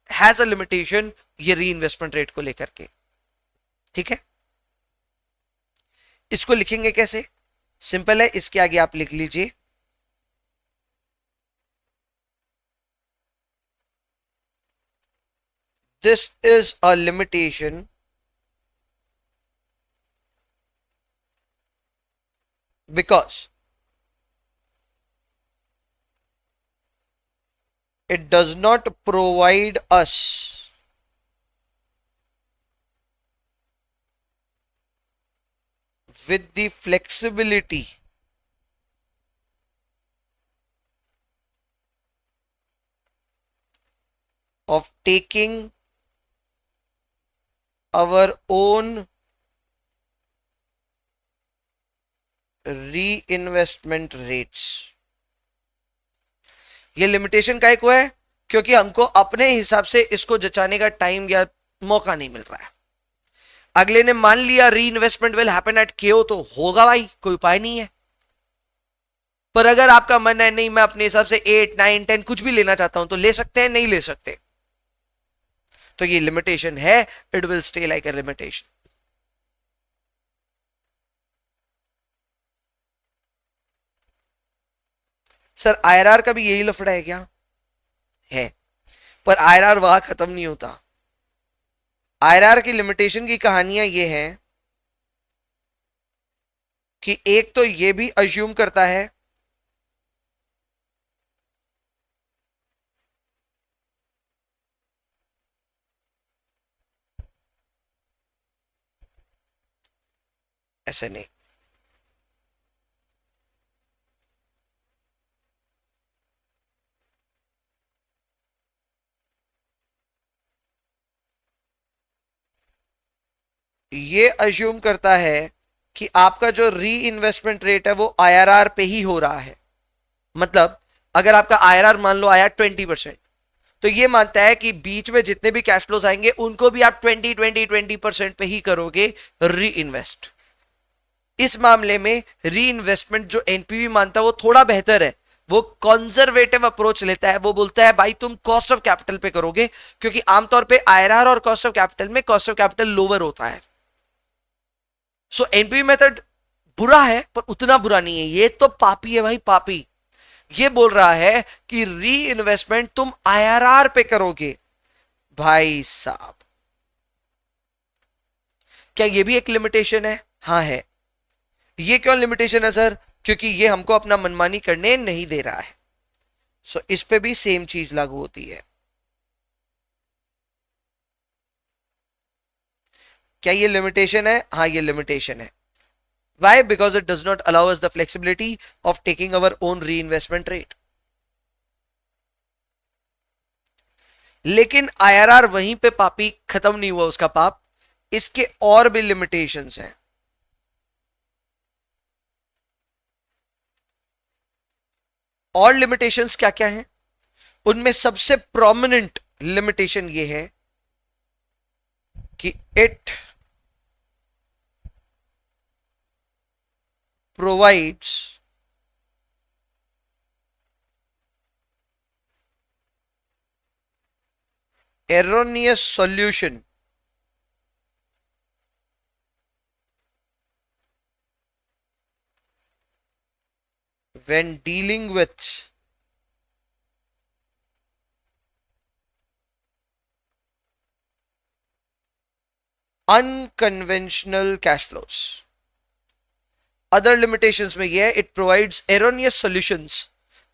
has a limitation ये reinvestment rate को लेकर के. ठीक है, इसको लिखेंगे कैसे? सिंपल है, इसके आगे आप लिख लीजिए this is a limitation because it does not provide us with the flexibility of taking our own reinvestment rates. ये लिमिटेशन काय को है? क्योंकि हमको अपने हिसाब से इसको जचाने का टाइम या मौका नहीं मिल रहा है. अगले ने मान लिया री इन्वेस्टमेंट विल हैपन एट केओ, तो होगा भाई, कोई उपाय नहीं है. पर अगर आपका मन है नहीं मैं अपने हिसाब से 8, 9, 10 कुछ भी लेना चाहता हूं, तो ले सकते हैं, नहीं ले सकते. तो ये लिमिटेशन है, it will stay like a limitation. Sir IRR का भी यही लफड़ा है क्या? है, पर आईआरआर वहां खत्म नहीं होता. आईआरआर की लिमिटेशन की कहानियां ये हैं कि एक तो ये भी अज्यूम करता है ऐसे नहीं, ये अज्यूम करता है कि आपका जो री इन्वेस्टमेंट रेट है वो आईआरआर पे ही हो रहा है. मतलब अगर आपका आईआरआर मान लो आया 20%, तो ये मानता है कि बीच में जितने भी कैश फ्लोज आएंगे उनको भी आप 20% पे ही करोगे री इन्वेस्ट. इस मामले में री इन्वेस्टमेंट जो एनपीवी मानता है वो थोड़ा बेहतर है. वो कंजर्वेटिव अप्रोच लेता है, वो बोलता है भाई तुम कॉस्ट ऑफ कैपिटल पे करोगे, क्योंकि आमतौर पे आईआरआर और कॉस्ट ऑफ कैपिटल में कॉस्ट ऑफ कैपिटल लोअर होता है. सो एनपीवी मेथड बुरा है पर उतना बुरा नहीं है. ये तो पापी है भाई, पापी. ये बोल रहा है कि री इन्वेस्टमेंट तुम आईआरआर पे करोगे. भाई साहब, क्या ये भी एक लिमिटेशन है? हाँ है. ये क्यों लिमिटेशन है सर? क्योंकि ये हमको अपना मनमानी करने नहीं दे रहा है. सो इस पे भी सेम चीज लागू होती है. क्या ये लिमिटेशन है? हाँ ये लिमिटेशन है. Why? Because it does not allow us the flexibility of taking our own reinvestment rate. लेकिन आईआरआर वहीं पे पापी खत्म नहीं हुआ उसका पाप. इसके और भी लिमिटेशंस हैं. और लिमिटेशंस क्या क्या हैं? उनमें सबसे प्रोमिनेंट लिमिटेशन ये है कि it provides erroneous solution when dealing with unconventional cash flows. Other limitations में यह है, it provides erroneous solutions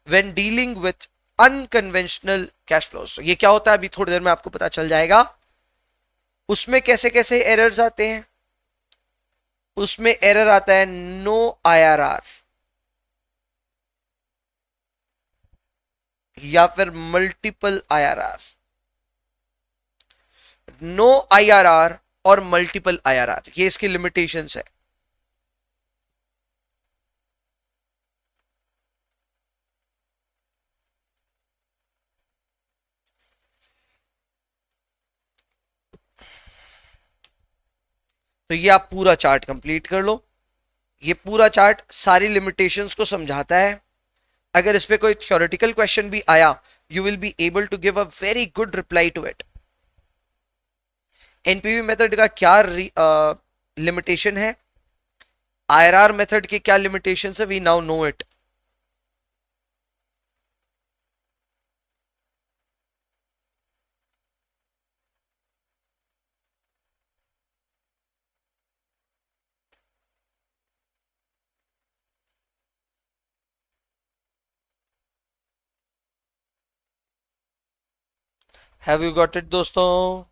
when dealing with unconventional cash flows. ये क्या होता है अभी थोड़ी देर में आपको पता चल जाएगा. उसमें कैसे कैसे एरर्स आते हैं? उसमें एरर आता है नो आईआरआर या फिर मल्टीपल आईआरआर. नो आईआरआर और मल्टीपल आईआरआर ये इसकी लिमिटेशंस है. ये आप पूरा चार्ट कंप्लीट कर लो। ये पूरा चार्ट सारी लिमिटेशंस को समझाता है। अगर इस पे कोई थ्योरेटिकल क्वेश्चन भी आया, you will be able to give a very good reply to it. NPV method का क्या लिमिटेशन है, आईआरआर मेथड के क्या लिमिटेशन है, we now know it. Have you got it दोस्तों?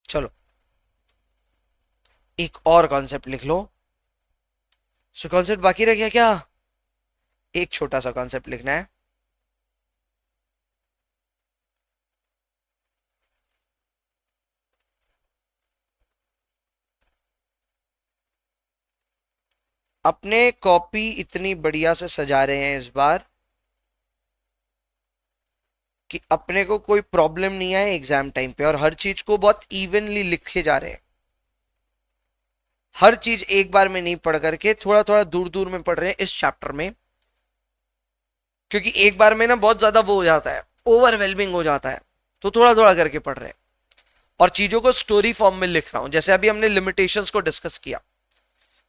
चलो एक और कॉन्सेप्ट लिख लो। सो कॉन्सेप्ट बाकी रह गया क्या? एक छोटा सा कॉन्सेप्ट लिखना है। अपने कॉपी इतनी बढ़िया से सजा रहे हैं इस बार कि अपने को कोई प्रॉब्लम नहीं आए एग्जाम टाइम पे, और हर चीज को बहुत इवनली लिखे जा रहे हैं। हर चीज एक बार में नहीं पढ़ करके थोड़ा थोड़ा दूर दूर में पढ़ रहे हैं इस चैप्टर में, क्योंकि एक बार में ना बहुत ज्यादा वो हो जाता है, ओवरवेलमिंग हो जाता है, तो थोड़ा थोड़ा करके पढ़ रहे हैं। और चीजों को स्टोरी फॉर्म में लिख रहा हूं। जैसे अभी हमने लिमिटेशंस को डिस्कस किया,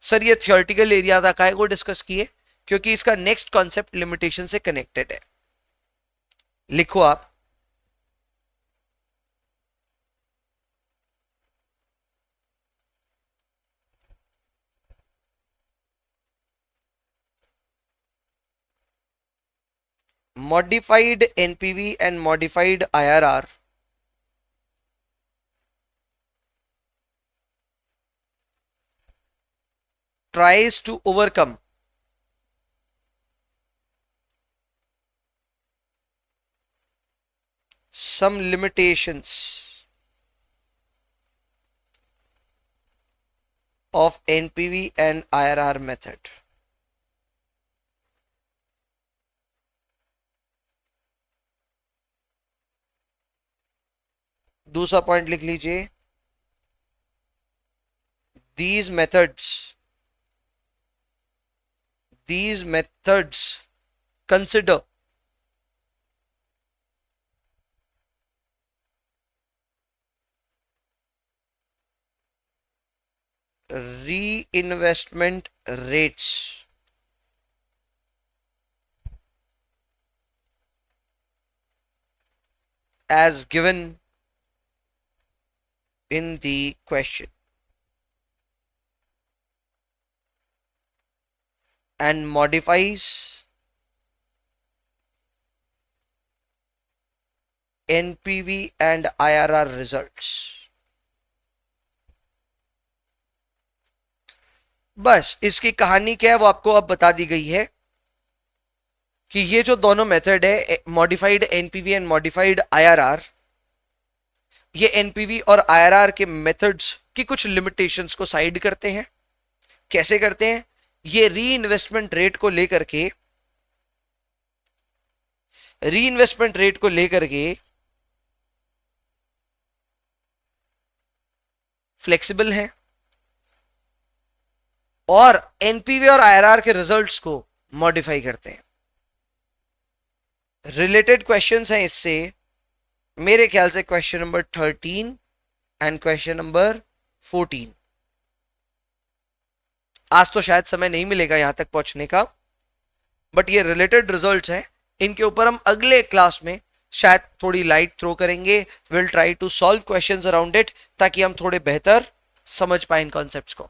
सर ये थियोरेटिकल एरिया था, काहे को डिस्कस किए? क्योंकि इसका नेक्स्ट कॉन्सेप्ट लिमिटेशन से कनेक्टेड है। लिखो आप, modified NPV and modified IRR tries to overcome some limitations of NPV and IRR method. दूसरा पॉइंट लिख लीजिए, these methods consider reinvestment rates as given in the question and modifies NPV and IRR results. बस इसकी कहानी क्या है वो आपको अब बता दी गई है कि ये जो दोनों मेथड है, modified NPV and modified IRR, ये एनपीवी और आईआरआर के मेथड्स की कुछ लिमिटेशंस को साइड करते हैं। कैसे करते हैं? ये रीइन्वेस्टमेंट रेट को लेकर के फ्लेक्सिबल है, और एनपीवी और आईआरआर के रिजल्ट्स को मॉडिफाई करते हैं। रिलेटेड क्वेश्चंस हैं इससे, मेरे ख्याल से question number 13 and question number 14। आज तो शायद समय नहीं मिलेगा यहां तक पहुंचने का, बट ये रिलेटेड रिजल्ट्स हैं, इनके ऊपर हम अगले क्लास में शायद थोड़ी लाइट थ्रो करेंगे। Will try to solve questions around it, ताकि हम थोड़े बेहतर समझ पाए इन कॉन्सेप्ट्स को।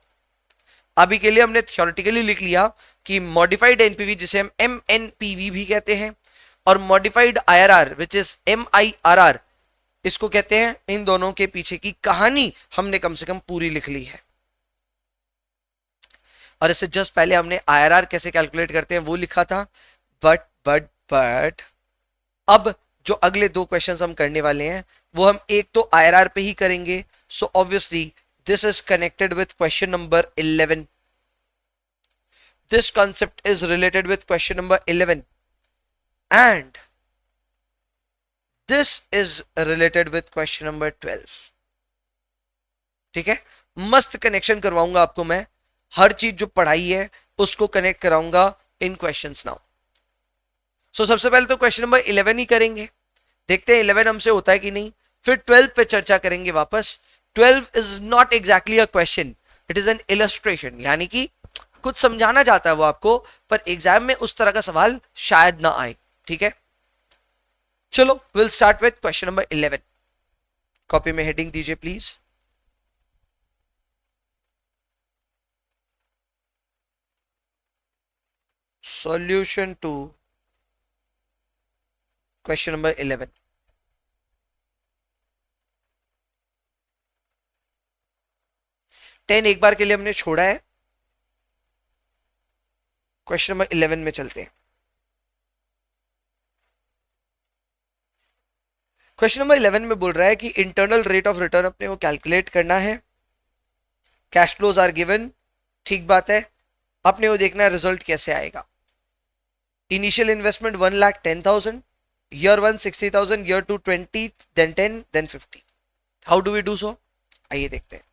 अभी के लिए हमने थ्योरेटिकली लिख लिया कि मॉडिफाइड एनपीवी जिसे हम एमएनपीवी भी कहते हैं और modified IRR which is MIRR इसको कहते हैं, इन दोनों के पीछे की कहानी हमने कम से कम पूरी लिख ली है। और इससे जस्ट पहले हमने आईआरआर कैसे कैलकुलेट करते हैं वो लिखा था। बट अब जो अगले दो क्वेश्चंस हम करने वाले हैं वो हम एक तो आईआरआर पे ही करेंगे। So obviously this is connected with question number 11। This concept is related with question number 11 and this is related with question number 12। ठीक है, मस्त कनेक्शन करवाऊंगा आपको मैं, हर चीज जो पढ़ाई है उसको कनेक्ट कराऊंगा इन क्वेश्चंस नाउ। सो सबसे पहले तो क्वेश्चन नंबर 11 ही करेंगे, देखते हैं 11 हमसे होता है कि नहीं, फिर 12 पे चर्चा करेंगे वापस। 12 is not exactly a question, it is an illustration, यानी कि कुछ समझाना चाहता है वो आपको, पर एग्जाम में उस तरह का सवाल शायद ना आए। ठीक है, चलो will start with question number 11। Copy में हेडिंग दीजिए please. Solution to question number 11। Ten एक बार के लिए हमने छोड़ा है, क्वेश्चन नंबर 11 में चलते हैं। क्वेश्चन नंबर 11 में बोल रहा है कि इंटरनल रेट ऑफ रिटर्न अपने को कैलकुलेट करना है, कैश फ्लोज आर गिवन। ठीक बात है, अपने को देखना है रिजल्ट कैसे आएगा। Initial investment 1,10,000, year 1 60,000, year 2 20, then 10, then 50। How do we do so, आइए देखते हैं।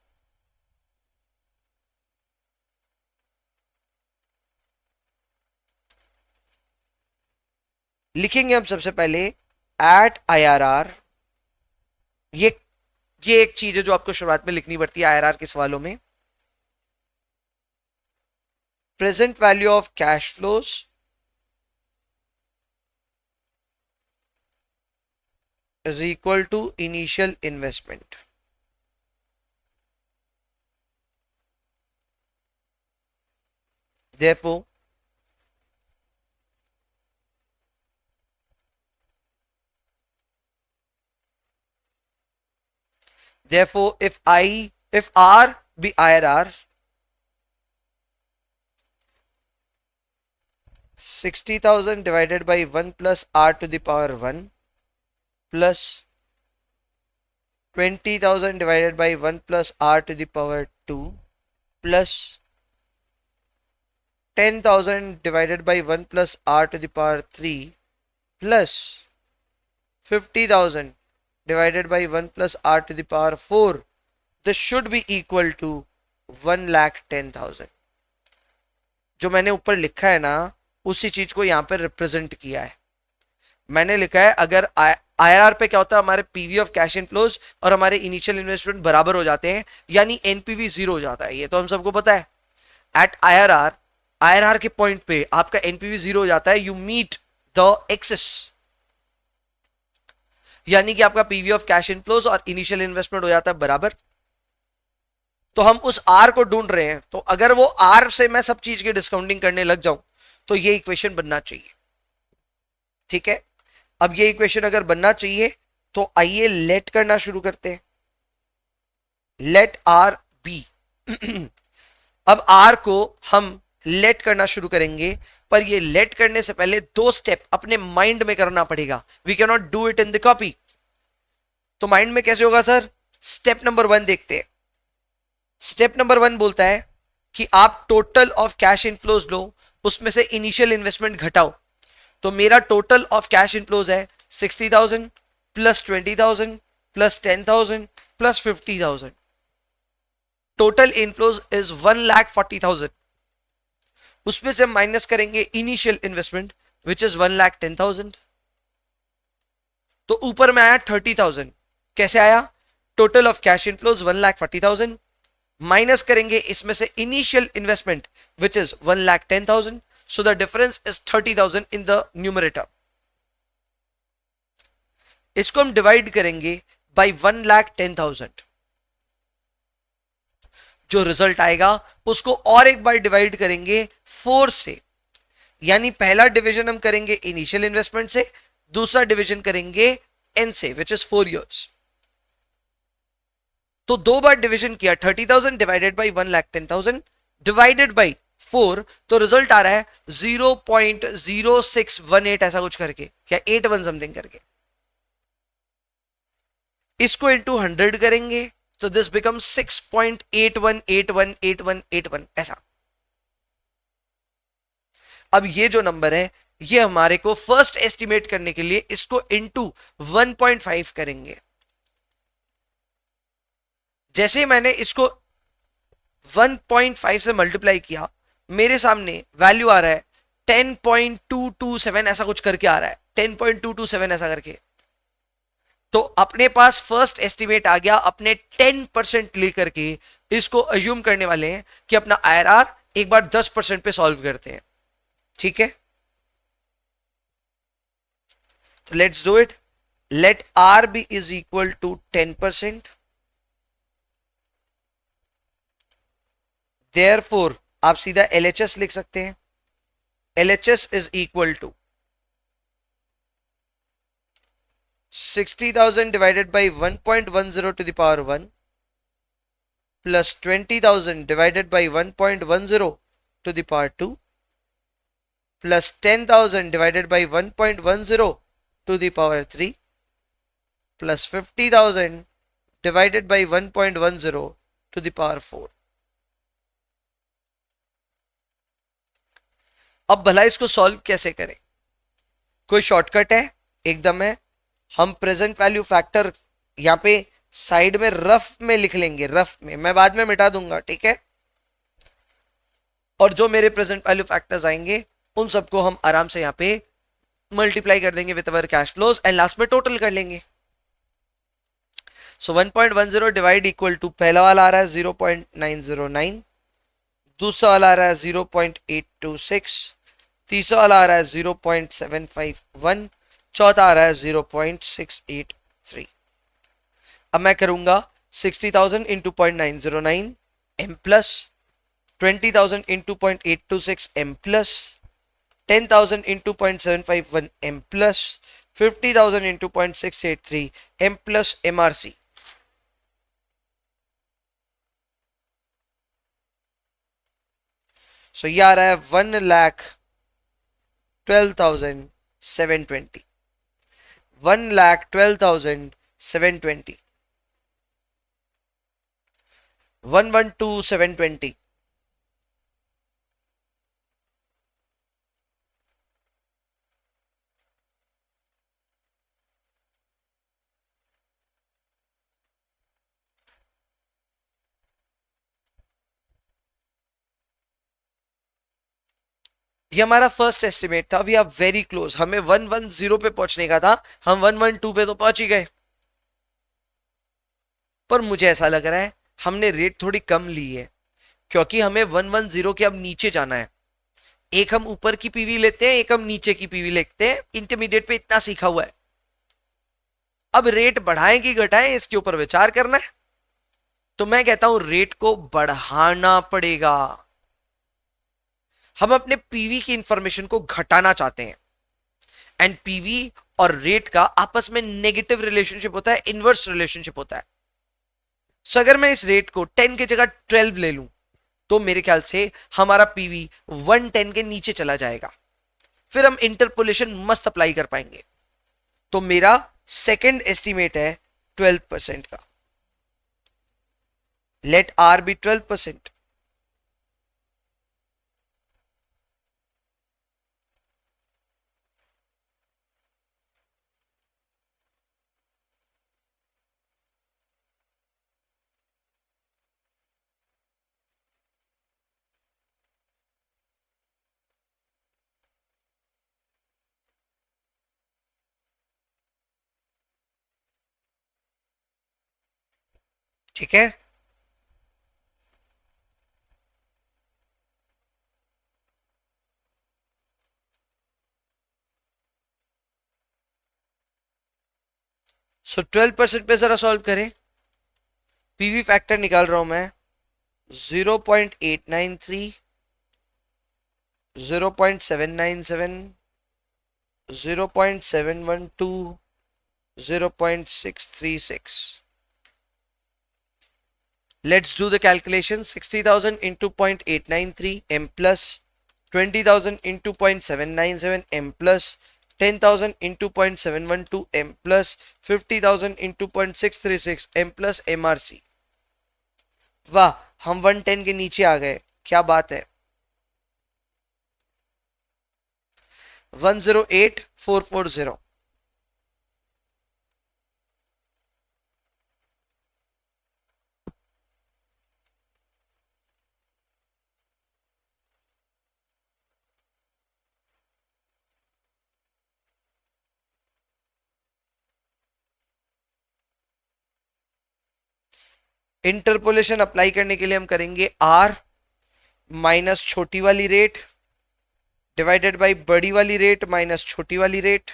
लिखेंगे हम सबसे पहले एट आईआरआर। ये एक चीज है जो आपको शुरुआत में लिखनी पड़ती है आईआरआर के सवालों में। Present value of cash flows is equal to initial investment. Therefore, if R be IRR, 60,000 divided by 1 plus R to the power 1 plus 20,000 divided by 1 plus R to the power 2 plus 10,000 divided by 1 plus R to the power 3 plus 50,000 divided by 1 plus R to the power 4. This should be equal to 1,10,000. जो मैंने ऊपर लिखा है ना उसी चीज को यहां पर रिप्रेजेंट किया है। मैंने लिखा है अगर आईआरआर पे क्या होता है, हमारे पीवी ऑफ कैश इनफ्लोज और हमारे इनिशियल इन्वेस्टमेंट बराबर हो जाते हैं, यानी एनपीवी 0 हो जाता है। ये तो हम सबको पता है। एट आईआरआर के पॉइंट पे आपका एनपीवी 0 हो जाता है, यू मीट द एक्सेस, यानी कि आपका पीवी ऑफ कैश इनफ्लोज और इनिशियल इन्वेस्टमेंट हो जाता है बराबर। तो हम उस आर को ढूंढ रहे हैं, तो अगर वो आर से मैं सब चीज की डिस्काउंटिंग करने लग जाऊं तो ये इक्वेशन बनना चाहिए। ठीक है, अब ये इक्वेशन अगर बनना चाहिए तो आइए लेट करना शुरू करते हैं। Let R be. अब आर को हम लेट करना शुरू करेंगे, पर ये लेट करने से पहले दो स्टेप अपने माइंड में करना पड़ेगा। We can not do it in the copy. तो माइंड में कैसे होगा सर? स्टेप नंबर 1 देखते हैं। स्टेप नंबर 1 बोलता है कि आप टोटल ऑफ कैश इनफ्लोज लो, उसमें से इनिशियल इन्वेस्टमेंट घटाओ। तो मेरा टोटल ऑफ कैश इनफ्लोज है 60,000 plus 20,000 plus 10,000 plus 50,000। Total inflows is 1,40,000। उसमें से माइनस करेंगे इनिशियल इन्वेस्टमेंट विच इज 1,10,000। तो ऊपर में आया 30,000। कैसे आया? Total of cash inflows 1,40,000 minus करेंगे इसमें से initial investment which is 1,10,000। So the difference is 30,000 in the numerator. इसको हम डिवाइड करेंगे by 1,10,000। जो रिजल्ट आएगा उसको और एक बार डिवाइड करेंगे 4 से, यानी पहला डिवीजन हम करेंगे इनिशियल इन्वेस्टमेंट से, दूसरा डिवीजन करेंगे एन से विच इज 4 इयर्स। तो दो बार डिवीजन किया, 30,000 डिवाइडेड बाई 1,10,000 डिवाइडेड बाई 4, तो रिजल्ट आ रहा है 0.0618 ऐसा कुछ करके, क्या 81 समथिंग करके। इसको इंटू 100 करेंगे तो दिस बिकम 6.81818181 ऐसा। अब ये जो नंबर है ये हमारे को फर्स्ट एस्टिमेट करने के लिए इसको इंटू 1.5 करेंगे। जैसे मैंने इसको 1.5 से मल्टीप्लाई किया, मेरे सामने वैल्यू आ रहा है 10.227 ऐसा कुछ करके आ रहा है, 10.227 ऐसा करके। तो अपने पास फर्स्ट एस्टिमेट आ गया, अपने 10% लेकर के इसको अज्यूम करने वाले हैं कि अपना आईआरआर एक बार 10% पे सॉल्व करते हैं। ठीक है, तो let's do it. Let R be is equal to 10%। Therefore आप सीधा LHS लिख सकते हैं। LHS is equal to 60,000 divided by 1.10 to the power 1 plus 20,000 divided by 1.10 to the power 2 plus 10,000 divided by 1.10 to the power 3 plus 50,000 divided by 1.10 to the power 4। अब भला इसको solve कैसे करें? कोई शॉर्टकट है? एकदम है। हम प्रेजेंट वैल्यू फैक्टर यहां पे साइड में रफ में लिख लेंगे, रफ में, मैं बाद में मिटा दूंगा, ठीक है। और जो मेरे प्रेजेंट वैल्यू फैक्टर्स आएंगे उन सबको हम आराम से यहां पे मल्टीप्लाई कर देंगे with our cash flows and last में टोटल कर लेंगे। सो 1.10 डिवाइड इक्वल टू पहला वाला आ रहा है 0.909, दूसरा वाला आ रहा है 0.826, तीसरा वाला आ रहा है 0.751, चौथा आ रहा है 0.683। अब मैं करूंगा 60,000 into 0.909 M plus 20,000 into 0.826 M plus 10,000 into 0.751 M plus 50,000 into 0.683 M plus MRC। So ये आ रहा है 1,12,720, 1,12,720, 112,720। ये हमारा फर्स्ट एस्टिमेट था। वी आर वेरी क्लोज, हमें 110 पे पहुंचने का था, हम 112 पे तो पहुंच ही गए। पर मुझे ऐसा लग रहा है हमने रेट थोड़ी कम ली है, क्योंकि हमें 110 के अब नीचे जाना है। एक हम ऊपर की पीवी लेते हैं, एक हम नीचे की पीवी लेते हैं, इंटरमीडिएट पे इतना सीखा हुआ है। अब रेट बढ़ाएं कि घटाएं इसके ऊपर विचार करना है। तो मैं कहता हूं रेट को बढ़ाना पड़ेगा। हम अपने पीवी की इंफॉर्मेशन को घटाना चाहते हैं एंड पीवी और रेट का आपस में नेगेटिव रिलेशनशिप होता है, इनवर्स रिलेशनशिप होता है। सो अगर मैं इस रेट को 10 की जगह 12 ले लूं तो मेरे ख्याल से हमारा पीवी 110 के नीचे चला जाएगा, फिर हम इंटरपोलेशन मस्त अप्लाई कर पाएंगे। तो मेरा सेकेंड एस्टिमेट है 12% का। Let R be 12%। ठीक है, सो 12% पे जरा सॉल्व करें। पीवी फैक्टर निकाल रहा हूं मैं, 0.893, 0.797, 0.712, 0.636. Let's do the calculation. 60,000 into 0.893 m plus 20,000 into 0.797 m plus 10,000 into 0.712 m plus 50,000 into 0.636 m plus MRC. वाह, हम 110 के नीचे आ गए, क्या बात है। 108,440. इंटरपोलेशन अप्लाई करने के लिए हम करेंगे R माइनस छोटी वाली रेट डिवाइडेड बाई बड़ी वाली रेट माइनस छोटी वाली rate.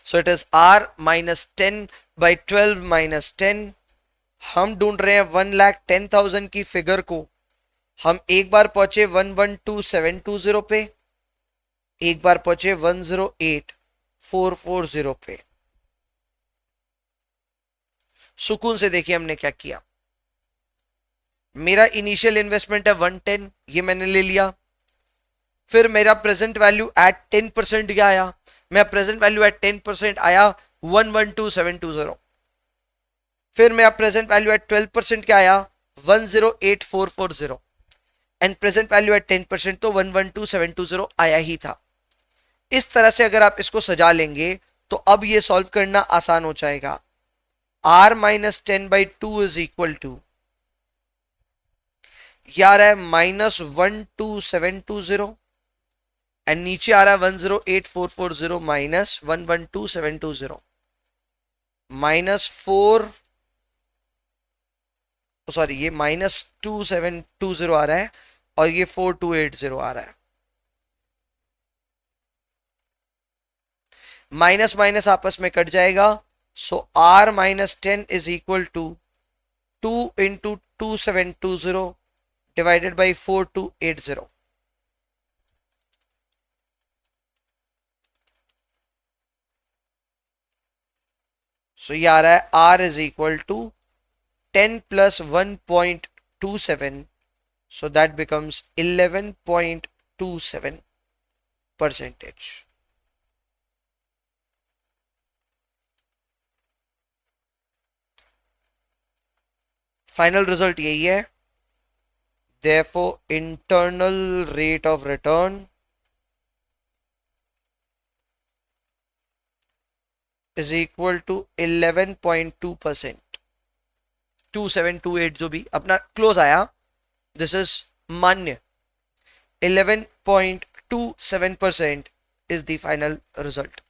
So it is R minus 10 by 12 minus 10. हम ढूंढ रहे हैं 1,10,000 की फिगर को. हम एक बार पहुंचे 112,720 पे, एक बार पहुंचे 108,440 पे. सुकून से देखिए हमने क्या किया. मेरा इनिशियल इन्वेस्टमेंट है 110, ये मैंने ले लिया. फिर मेरा प्रेजेंट वैल्यू एट 10% क्या आया, मेरा प्रेजेंट वैल्यू एट 10% आया 112,720. फिर मेरा प्रेजेंट वैल्यू एट 12% क्या आया 108,440. एंड प्रेजेंट वैल्यू एट 10% तो 112,720 आया ही था. इस तरह से अगर आप इसको सजा लेंगे तो अब ये सॉल्व करना आसान हो जाएगा. R minus 10/2 is equal to, ये आ रहा है -12720 एंड नीचे आ रहा है 108,440 माइनस 112,720 -4, सॉरी ये -2720 आ रहा है और ये 4280 आ रहा है. माइनस माइनस आपस में कट जाएगा. So R minus 10 is equal to 2 into 2720 divided by 4280. So ये आ रहा है R is equal to 10 plus 1.27, so that becomes 11.27%. Final result यही है. Therefore, internal rate of return is equal to 11.2%. 2728 जो भी अपना क्लोज आया, दिस इज मान्य. 11.27% is the final result.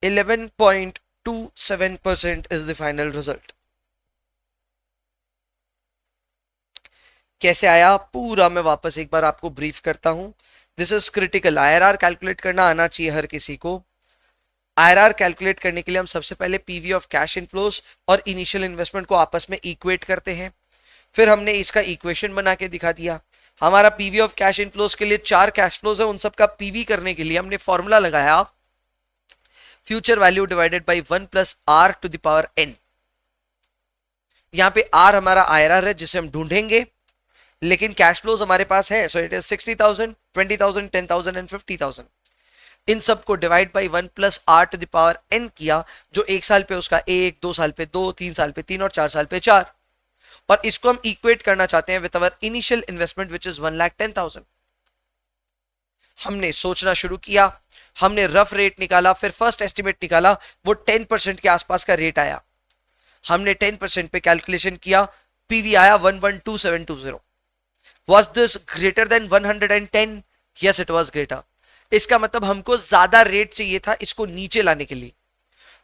$11.27% is the final result. कैसे आया पूरा मैं वापस एक बार आपको ब्रीफ करता हूं. This is critical. IRR calculate करना आना चाहिए हर किसी को. IRR कैलकुलेट करने के लिए हम सबसे पहले पीवी ऑफ कैश इनफ्लोस और इनिशियल इन्वेस्टमेंट को आपस में इक्वेट करते हैं. फिर हमने इसका इक्वेशन बना के दिखा दिया. हमारा पीवी ऑफ कैश इनफ्लोस के लिए 4 कैश फ्लोज है, उन सबका पीवी करने के लिए हमने फॉर्मूला लगाया future value divided by 1 plus R to the power n. यहां पे R हमारा IRR है जिसे हम ढूंढेंगे, लेकिन कैश फ्लोज हमारे पास है. So it is 60,000, 20,000, 10,000 and 50,000. इन सबको divide by 1 plus R to the power n किया, जो एक साल पे उसका 1, 2 साल पे 2, 3 साल पे 3 और 4 साल पे 4. और इसको हम इक्वेट करना चाहते हैं with our initial investment which is 1,10,000. हमने सोचना शुरू किया, हमने रफ रेट निकाला, फिर फर्स्ट एस्टिमेट निकाला, वो 10% के आसपास का रेट आया. हमने 10% पे कैलकुलेशन किया, पीवी आया 112,720. Was this greater than 110? Yes, it was greater. इसका मतलब हमको ज्यादा रेट चाहिए था इसको नीचे लाने के लिए.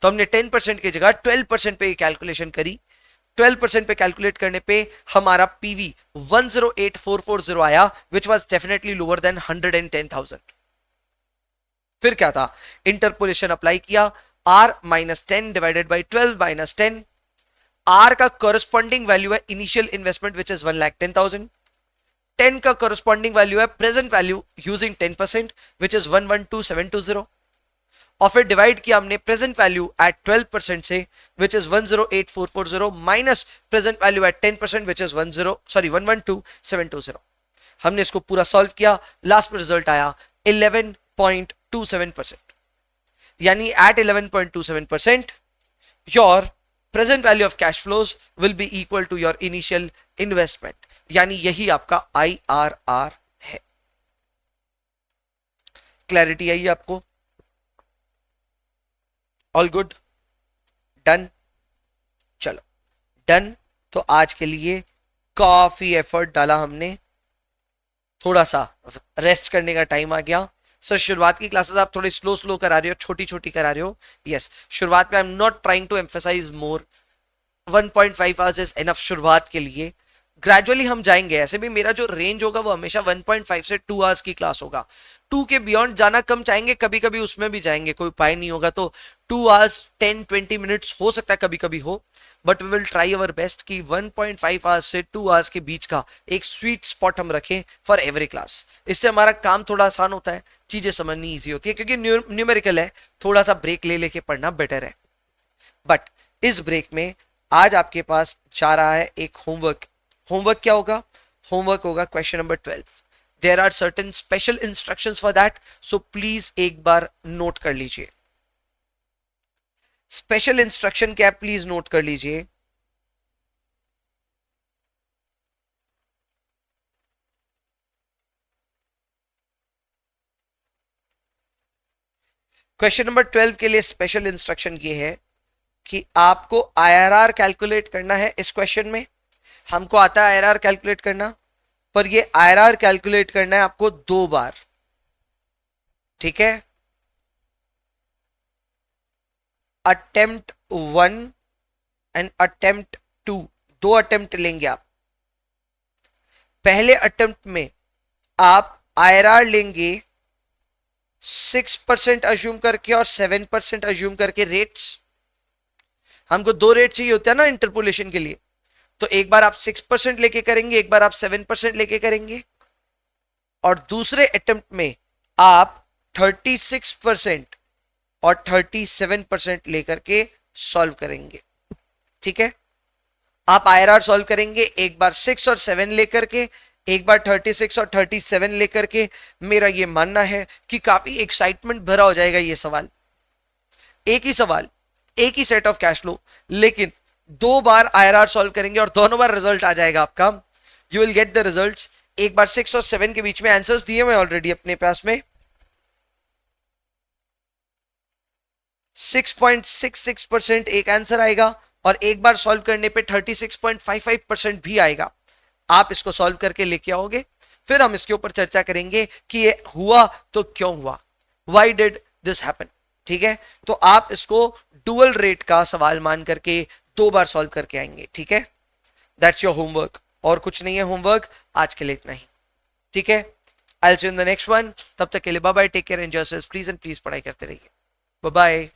तो हमने 10% की जगह 12% पे कैलकुलेशन करी. 12% पे कैलकुलेट करने पे हमारा पीवी 108,440 आया, which was definitely lower than 110,000. फिर क्या था, इंटरपोलेशन अप्लाई किया, r minus 10 divided by 12 minus 10, r का करस्पॉन्डिंग वैल्यू है इनिशियल इन्वेस्टमेंट विच इज 1,10,000, 10 का करस्पॉन्डिंग वैल्यू है present value using 10% which is 112,720, और फिर डिवाइड किया हमने प्रेजेंट वैल्यू एट 12% से which is 108,440 minus present value at 10% which is 112,720। हमने इसको पूरा सॉल्व किया, लास्ट में रिजल्ट आया 11.27%, यानी at 11.27% your present value of cash flows will be equal to your initial investment, यानी यही आपका IRR है। क्लैरिटी आई आपको? All good, done? चलो डन। तो आज के लिए काफी एफर्ट डाला हमने, थोड़ा सा रेस्ट करने का टाइम आ गया। सर शुरुआत की क्लासेस आप थोड़ी स्लो स्लो करा रहे हो, छोटी छोटी करा रहे हो। यस, शुरुआत में I am not trying to emphasise more, 1.5 hours is enough शुरुआत के लिए। ग्रेजुअली हम जाएंगे, ऐसे भी मेरा जो रेंज होगा वो हमेशा 1.5 से 2 आवर्स की क्लास होगा। 2 के बियॉन्ड जाना कम चाहेंगे, कभी कभी उसमें भी जाएंगे, कोई उपाय नहीं होगा तो 2 आवर्स 10-20 मिनट्स हो सकता है कभी कभी हो, but we will try our best कि 1.5 आवर्स से 2 आवर्स के बीच का एक स्वीट स्पॉट हम रखें फॉर एवरी क्लास। इससे हमारा काम थोड़ा आसान होता है, चीजें समझनी ईजी होती है, क्योंकि न्यूमेरिकल है, थोड़ा सा ब्रेक ले लेके पढ़ना बेटर है। बट इस ब्रेक में आज आपके पास जा रहा है एक होमवर्क। होमवर्क क्या होगा? होमवर्क होगा question number 12। There are certain special instructions for that, so please एक बार नोट कर लीजिए। स्पेशल इंस्ट्रक्शन क्या है, प्लीज नोट कर लीजिए। क्वेश्चन नंबर 12 के लिए स्पेशल इंस्ट्रक्शन ये है कि आपको IRR कैलकुलेट करना है। इस क्वेश्चन में हमको आता है IRR कैलकुलेट करना, पर ये IRR कैलकुलेट करना है आपको 2 बार, ठीक है? अटेम्प्ट 1 एंड अटेम्प्ट 2, 2 अटेम्प्ट लेंगे आप। पहले अटेम्प्ट में आप IRR लेंगे 6% अज्यूम करके और 7% अज्यूम करके रेट्स। हमको 2 रेट चाहिए होता है ना इंटरपोलेशन के लिए, तो एक बार आप 6% लेके करेंगे, एक बार आप 7% लेके करेंगे, और दूसरे अटेम्प्ट में आप 36% और 37% लेकर के सॉल्व करेंगे, ठीक है? आप IRR सॉल्व करेंगे एक बार 6 और 7 लेकर के, एक बार 36 और 37 लेकर के। मेरा ये मानना है कि काफी एक्साइटमेंट भरा हो जाएगा ये सवाल। एक ही सवाल, एक ही सेट ऑफ कैश फ्लो, लेकिन 2 बार IRR सॉल्व करेंगे और दोनों बार रिजल्ट आ जाएगा आपका। You will get the results. एक बार 6 और 7 के बीच में आंसर्स दिए हुए ऑलरेडी अपने पास में, 6.66% एक आंसर आएगा, और एक बार सॉल्व करने पे 36.55% भी आएगा। आप इसको सॉल्व करके लेके आओगे, फिर हम इसके ऊपर चर्चा करेंगे कि ये हुआ तो क्यों हुआ, व्हाई डिड दिस हैपन, ठीक है? तो आप इसको डुअल रेट का सवाल मान करके 2 बार सॉल्व करके आएंगे, ठीक है? दैट्स योर होमवर्क, और कुछ नहीं है होमवर्क, आज के लिए इतना ही, ठीक है? I will see you in the next one. तब तक के लिए bye bye, take care, enjoy yourself please, and please पढ़ाई करते रहिए। Bye bye.